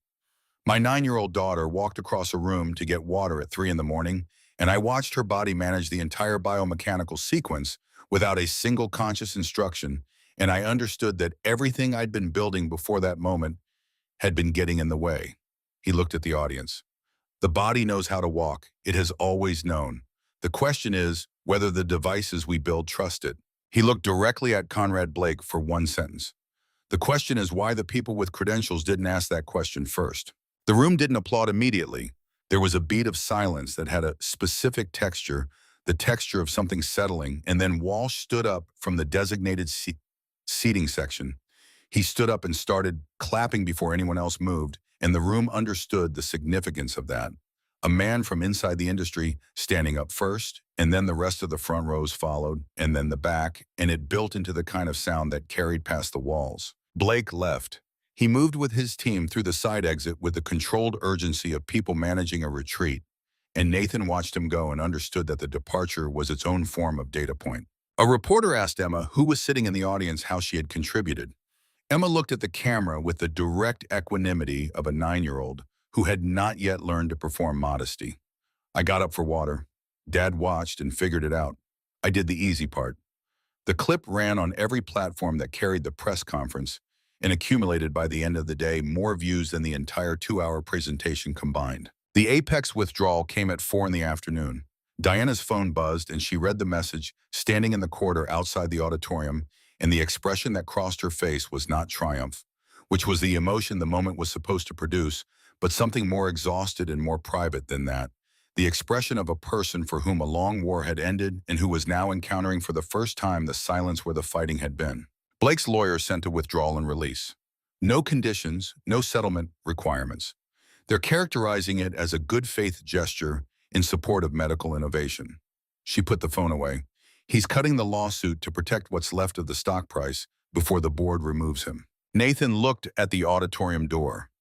[SPEAKER 1] My 9-year-old daughter walked across a room to get water at 3 in the morning, and I watched her body manage the entire biomechanical sequence without a single conscious instruction, and I understood that everything I'd been building before that moment had been getting in the way." He looked at the audience. "The body knows how to walk. It has always known. The question is whether the devices we build trust it." He looked directly at Conrad Blake for one sentence. "The question is why the people with credentials didn't ask that question first." The room didn't applaud immediately. There was a beat of silence that had a specific texture, the texture of something settling, and then Walsh stood up from the designated seating section. He stood up and started clapping before anyone else moved, and the room understood the significance of that. A man from inside the industry standing up first, and then the rest of the front rows followed, and then the back, and it built into the kind of sound that carried past the walls. Blake left. He moved with his team through the side exit with the controlled urgency of people managing a retreat, and Nathan watched him go and understood that the departure was its own form of data point. A reporter asked Emma, who was sitting in the audience, how she had contributed. Emma looked at the camera with the direct equanimity of a 9-year-old who had not yet learned to perform modesty. "I got up for water. Dad watched and figured it out. I did the easy part." The clip ran on every platform that carried the press conference and accumulated by the end of the day more views than the entire 2-hour presentation combined. The apex withdrawal came at 4 in the afternoon. Diana's phone buzzed and she read the message, standing in the corridor outside the auditorium, and the expression that crossed her face was not triumph, which was the emotion the moment was supposed to produce, but something more exhausted and more private than that. The expression of a person for whom a long war had ended and who was now encountering for the first time the silence where the fighting had been. Blake's lawyer sent a withdrawal and release. No conditions, no settlement requirements. They're characterizing it as a good faith gesture in support of medical innovation. She put the phone away. He's cutting the lawsuit to protect what's left of the stock price before the board removes him. Nathan looked at the auditorium door.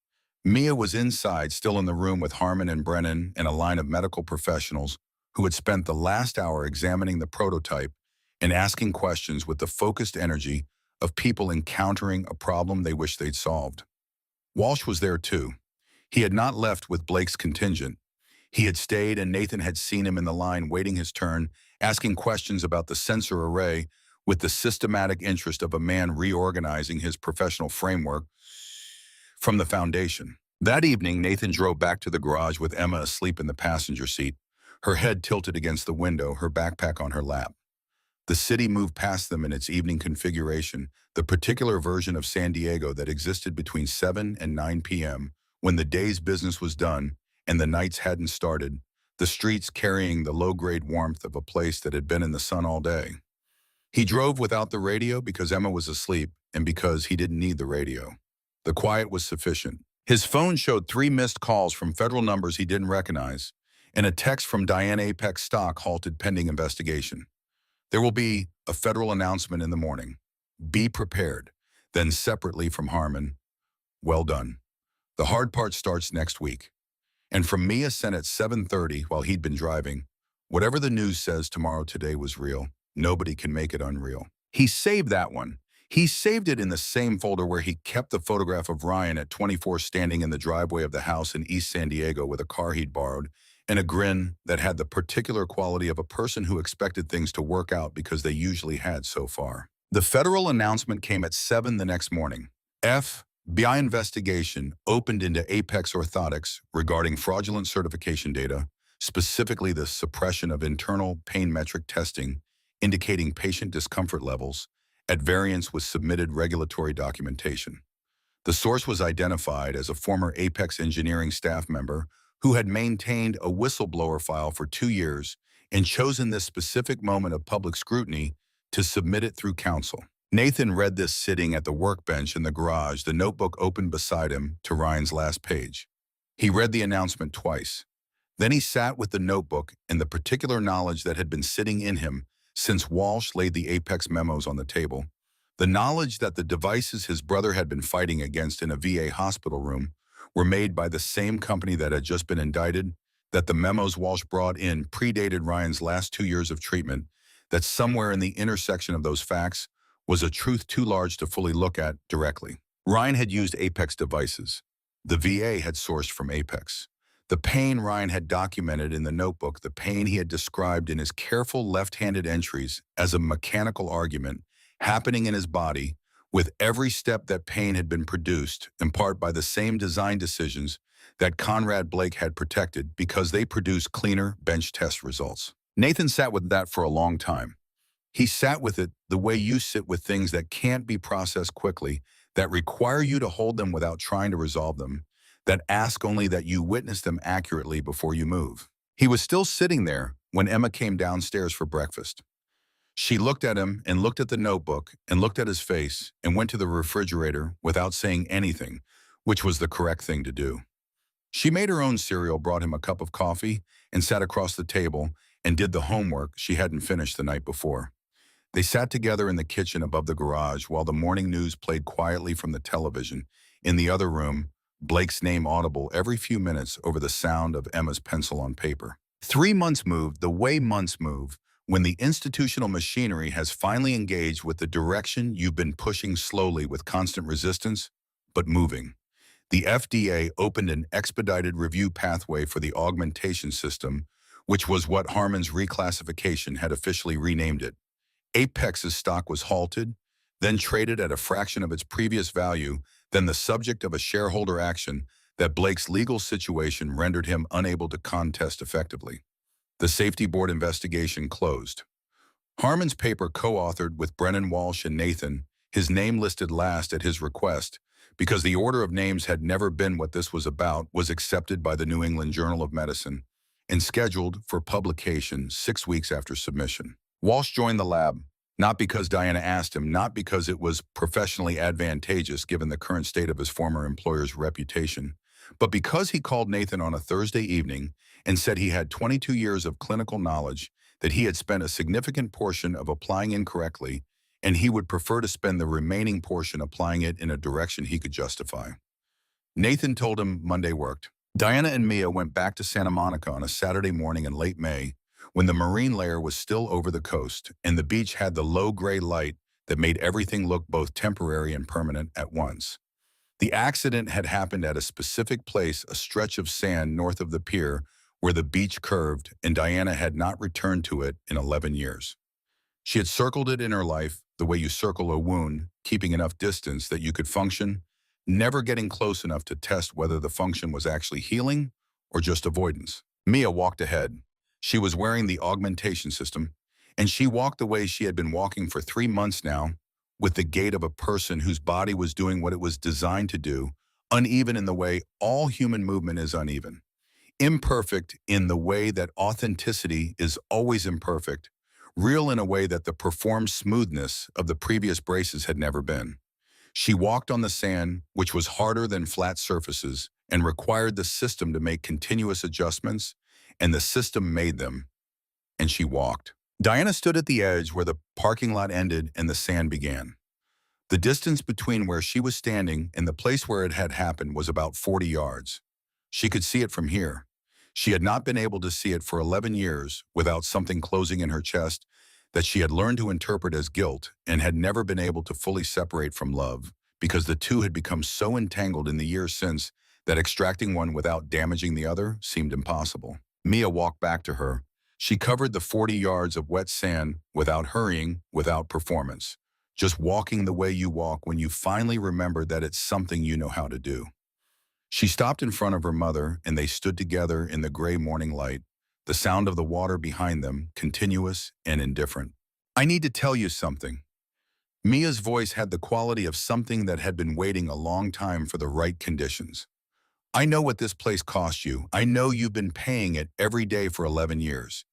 [SPEAKER 1] Mia was inside, still in the room with Harmon and Brennan and a line of medical professionals who had spent the last hour examining the prototype and asking questions with the focused energy of people encountering a problem they wished they'd solved. Walsh was there too. He had not left with Blake's contingent. He had stayed, and Nathan had seen him in the line waiting his turn, asking questions about the sensor array with the systematic interest of a man reorganizing his professional framework from the foundation. That evening, Nathan drove back to the garage with Emma asleep in the passenger seat, her head tilted against the window, her backpack on her lap. The city moved past them in its evening configuration, the particular version of San Diego that existed between 7 and 9 p.m., when the day's business was done and the nights hadn't started, the streets carrying the low-grade warmth of a place that had been in the sun all day. He drove without the radio because Emma was asleep and because he didn't need the radio. The quiet was sufficient. His phone showed 3 missed calls from federal numbers he didn't recognize, and a text from Diana Apex stock halted pending investigation. There will be a federal announcement in the morning. Be prepared. Then separately from Harmon, well done. The hard part starts next week. And from Mia sent at 7:30 while he'd been driving, whatever the news says tomorrow today was real. Nobody can make it unreal. He saved that one. He saved it in the same folder where he kept the photograph of Ryan at 24 standing in the driveway of the house in East San Diego with a car he'd borrowed, and a grin that had the particular quality of a person who expected things to work out because they usually had so far. The federal announcement came at 7 the next morning. FBI investigation opened into Apex Orthotics regarding fraudulent certification data, specifically the suppression of internal pain metric testing, indicating patient discomfort levels, at variance with submitted regulatory documentation. The source was identified as a former Apex engineering staff member who had maintained a whistleblower file for 2 years and chosen this specific moment of public scrutiny to submit it through counsel. Nathan read this sitting at the workbench in the garage, the notebook open beside him to Ryan's last page. He read the announcement twice. Then he sat with the notebook and the particular knowledge that had been sitting in him since Walsh laid the Apex memos on the table, the knowledge that the devices his brother had been fighting against in a VA hospital room were made by the same company that had just been indicted, that the memos Walsh brought in predated Ryan's last 2 years of treatment, that somewhere in the intersection of those facts was a truth too large to fully look at directly. Ryan had used Apex devices. The VA had sourced from Apex. The pain Ryan had documented in the notebook, the pain he had described in his careful left-handed entries as a mechanical argument happening in his body, with every step that pain had been produced, in part by the same design decisions that Conrad Blake had protected because they produced cleaner bench test results. Nathan sat with that for a long time. He sat with it the way you sit with things that can't be processed quickly, that require you to hold them without trying to resolve them, that ask only that you witness them accurately before you move. He was still sitting there when Emma came downstairs for breakfast. She looked at him and looked at the notebook and looked at his face and went to the refrigerator without saying anything, which was the correct thing to do. She made her own cereal, brought him a cup of coffee, and sat across the table and did the homework she hadn't finished the night before. They sat together in the kitchen above the garage while the morning news played quietly from the television. In the other room, Blake's name audible every few minutes over the sound of Emma's pencil on paper. 3 months moved the way months move when the institutional machinery has finally engaged with the direction you've been pushing slowly with constant resistance, but moving. The FDA opened an expedited review pathway for the augmentation system, which was what Harmon's reclassification had officially renamed it. Apex's stock was halted, then traded at a fraction of its previous value, then the subject of a shareholder action that Blake's legal situation rendered him unable to contest effectively. The safety board investigation closed. Harmon's paper co-authored with Brennan Walsh and Nathan, his name listed last at his request, because the order of names had never been what this was about, was accepted by the New England Journal of Medicine and scheduled for publication 6 weeks after submission. Walsh joined the lab, not because Diana asked him, not because it was professionally advantageous given the current state of his former employer's reputation, but because he called Nathan on a Thursday evening and said he had 22 years of clinical knowledge, that he had spent a significant portion of applying incorrectly, and he would prefer to spend the remaining portion applying it in a direction he could justify. Nathan told him Monday worked. Diana and Mia went back to Santa Monica on a Saturday morning in late May, when the marine layer was still over the coast and the beach had the low gray light that made everything look both temporary and permanent at once. The accident had happened at a specific place, a stretch of sand north of the pier, where the beach curved, and Diana had not returned to it in 11 years. She had circled it in her life the way you circle a wound, keeping enough distance that you could function, never getting close enough to test whether the function was actually healing or just avoidance. Mia walked ahead. She was wearing the augmentation system, and she walked the way she had been walking for 3 months now, with the gait of a person whose body was doing what it was designed to do, uneven in the way all human movement is uneven. Imperfect in the way that authenticity is always imperfect, real in a way that the performed smoothness of the previous braces had never been. She walked on the sand, which was harder than flat surfaces and required the system to make continuous adjustments, and the system made them, and she walked. Diana stood at the edge where the parking lot ended and the sand began. The distance between where she was standing and the place where it had happened was about 40 yards. She could see it from here. She had not been able to see it for 11 years without something closing in her chest that she had learned to interpret as guilt and had never been able to fully separate from love because the two had become so entangled in the years since that extracting one without damaging the other seemed impossible. Mia walked back to her. She covered the 40 yards of wet sand without hurrying, without performance, just walking the way you walk when you finally remember that it's something you know how to do. She stopped in front of her mother, and they stood together in the gray morning light, the sound of the water behind them, continuous and indifferent. "I need to tell you something." Mia's voice had the quality of something that had been waiting a long time for the right conditions. "I know what this place cost you. I know you've been paying it every day for 11 years.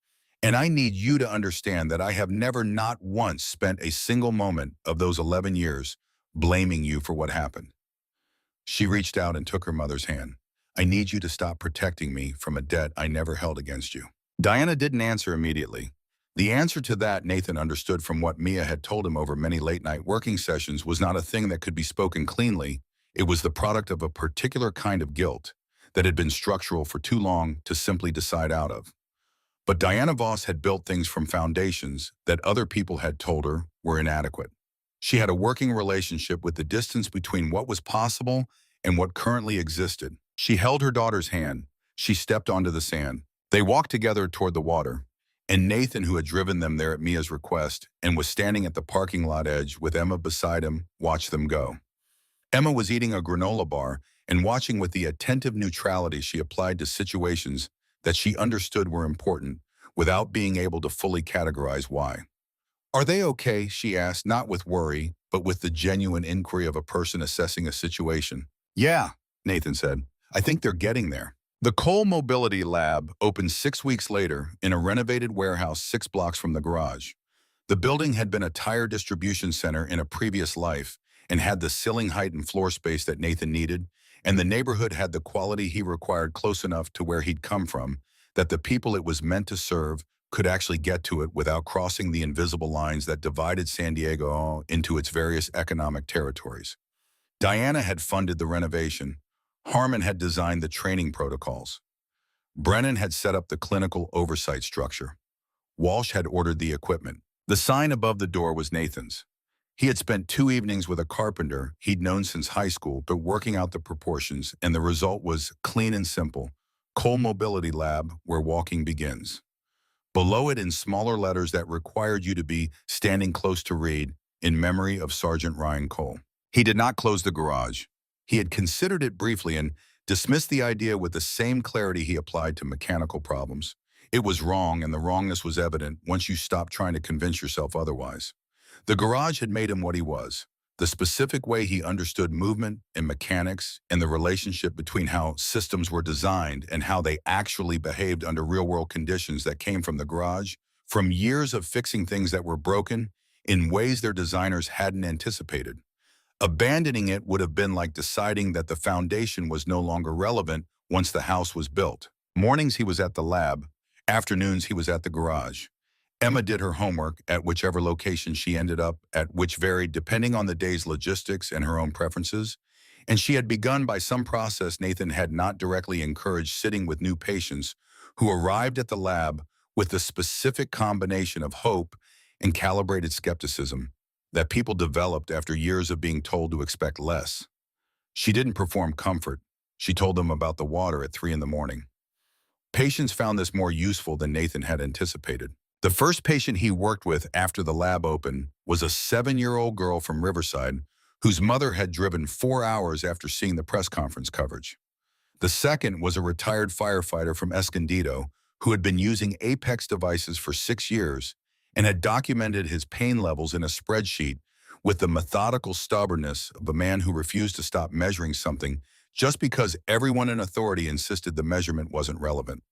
[SPEAKER 1] And I need you to understand that I have never not once spent a single moment of those 11 years blaming you for what happened." She reached out and took her mother's hand. "I need you to stop protecting me from a debt I never held against you." Diana didn't answer immediately. The answer to that, Nathan understood from what Mia had told him over many late-night working sessions, was not a thing that could be spoken cleanly. It was the product of a particular kind of guilt that had been structural for too long to simply decide out of. But Diana Voss had built things from foundations that other people had told her were inadequate. She had a working relationship with the distance between what was possible and what currently existed. She held her daughter's hand. She stepped onto the sand. They walked together toward the water, and Nathan, who had driven them there at Mia's request and was standing at the parking lot edge with Emma beside him, watched them go. Emma was eating a granola bar and watching with the attentive neutrality she applied to situations that she understood were important without being able to fully categorize why. "Are they okay?" she asked, not with worry, but with the genuine inquiry of a person assessing a situation. "Yeah," Nathan said. "I think they're getting there." The Cole Mobility Lab opened 6 weeks later in a renovated warehouse 6 blocks from the garage. The building had been a tire distribution center in a previous life and had the ceiling height and floor space that Nathan needed, and the neighborhood had the quality he required close enough to where he'd come from that the people it was meant to serve could actually get to it without crossing the invisible lines that divided San Diego into its various economic territories. Diana had funded the renovation. Harmon had designed the training protocols. Brennan had set up the clinical oversight structure. Walsh had ordered the equipment. The sign above the door was Nathan's. He had spent 2 evenings with a carpenter he'd known since high school, but working out the proportions, and the result was clean and simple: Cole Mobility Lab, where walking begins. Below it, in smaller letters that required you to be standing close to read, "In memory of Sergeant Ryan Cole." He did not close the garage. He had considered it briefly and dismissed the idea with the same clarity he applied to mechanical problems. It was wrong, and the wrongness was evident once you stopped trying to convince yourself otherwise. The garage had made him what he was. The specific way he understood movement and mechanics and the relationship between how systems were designed and how they actually behaved under real-world conditions that came from the garage, from years of fixing things that were broken in ways their designers hadn't anticipated. Abandoning it would have been like deciding that the foundation was no longer relevant once the house was built. Mornings he was at the lab, afternoons he was at the garage. Emma did her homework at whichever location she ended up at, which varied depending on the day's logistics and her own preferences, and she had begun by some process Nathan had not directly encouraged, sitting with new patients who arrived at the lab with the specific combination of hope and calibrated skepticism that people developed after years of being told to expect less. She didn't perform comfort. She told them about the water at 3 in the morning. Patients found this more useful than Nathan had anticipated. The first patient he worked with after the lab opened was a 7-year-old girl from Riverside whose mother had driven 4 hours after seeing the press conference coverage. The second was a retired firefighter from Escondido who had been using Apex devices for 6 years and had documented his pain levels in a spreadsheet with the methodical stubbornness of a man who refused to stop measuring something just because everyone in authority insisted the measurement wasn't relevant.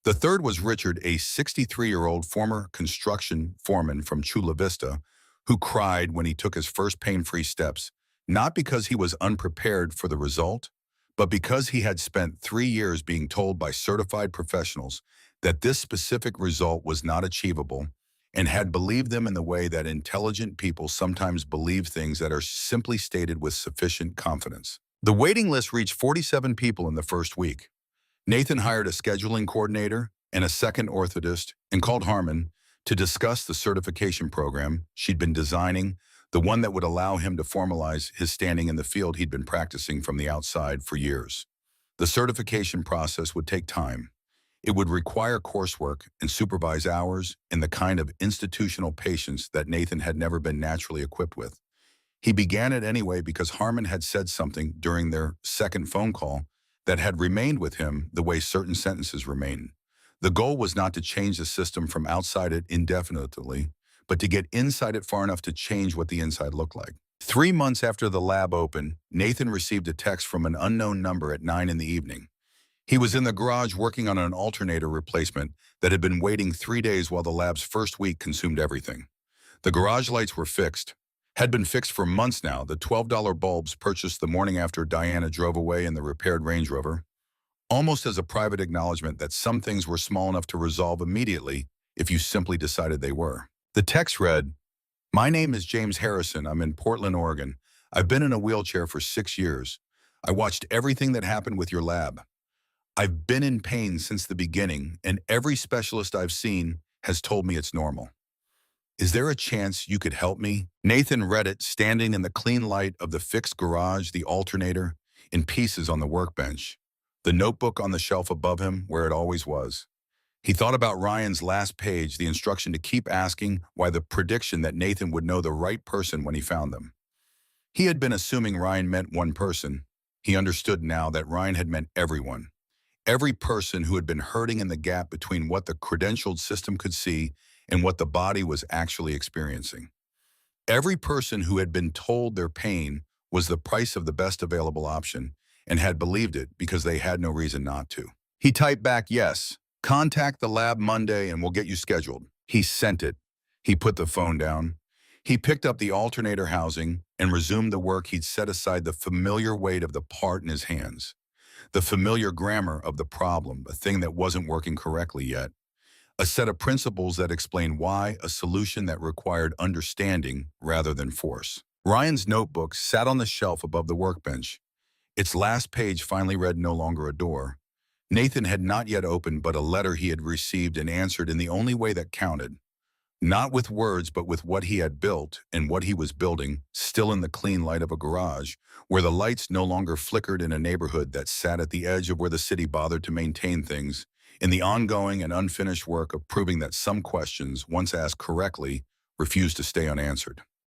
[SPEAKER 1] The third was Richard, a 63-year-old former construction foreman from Chula Vista, who cried when he took his first pain-free steps, not because he was unprepared for the result, but because he had spent 3 years being told by certified professionals that this specific result was not achievable and had believed them in the way that intelligent people sometimes believe things that are simply stated with sufficient confidence. The waiting list reached 47 people in the first week. Nathan hired a scheduling coordinator and a second orthotist and called Harmon to discuss the certification program she'd been designing, the one that would allow him to formalize his standing in the field he'd been practicing from the outside for years. The certification process would take time. It would require coursework and supervise hours and the kind of institutional patience that Nathan had never been naturally equipped with. He began it anyway because Harmon had said something during their second phone call that had remained with him the way certain sentences remain. The goal was not to change the system from outside it indefinitely, but to get inside it far enough to change what the inside looked like. 3 months after the lab opened, Nathan received a text from an unknown number at 9 in the evening. He was in the garage working on an alternator replacement that had been waiting 3 days while the lab's first week consumed everything. The garage lights were fixed, had been fixed for months now, the $12 bulbs purchased the morning after Diana drove away in the repaired Range Rover, almost as a private acknowledgement that some things were small enough to resolve immediately if you simply decided they were. The text read, "My name is James Harrison. I'm in Portland, Oregon. I've been in a wheelchair for 6 years. I watched everything that happened with your lab. I've been in pain since the beginning, and every specialist I've seen has told me it's normal. Is there a chance you could help me?" Nathan read it, standing in the clean light of the fixed garage, the alternator, in pieces on the workbench, the notebook on the shelf above him where it always was. He thought about Ryan's last page, the instruction to keep asking, why the prediction that Nathan would know the right person when he found them. He had been assuming Ryan meant one person. He understood now that Ryan had meant everyone. Every person who had been hurting in the gap between what the credentialed system could see and what the body was actually experiencing. Every person who had been told their pain was the price of the best available option and had believed it because they had no reason not to. He typed back, "Yes, contact the lab Monday and we'll get you scheduled." He sent it. He put the phone down. He picked up the alternator housing and resumed the work he'd set aside, the familiar weight of the part in his hands, the familiar grammar of the problem, a thing that wasn't working correctly yet, a set of principles that explained why, a solution that required understanding rather than force. Ryan's notebook sat on the shelf above the workbench. Its last page finally read no longer a door. Nathan had not yet opened, but a letter he had received and answered in the only way that counted. Not with words, but with what he had built and what he was building, still in the clean light of a garage, where the lights no longer flickered in a neighborhood that sat at the edge of where the city bothered to maintain things, in the ongoing and unfinished work of proving that some questions, once asked correctly, refused to stay unanswered.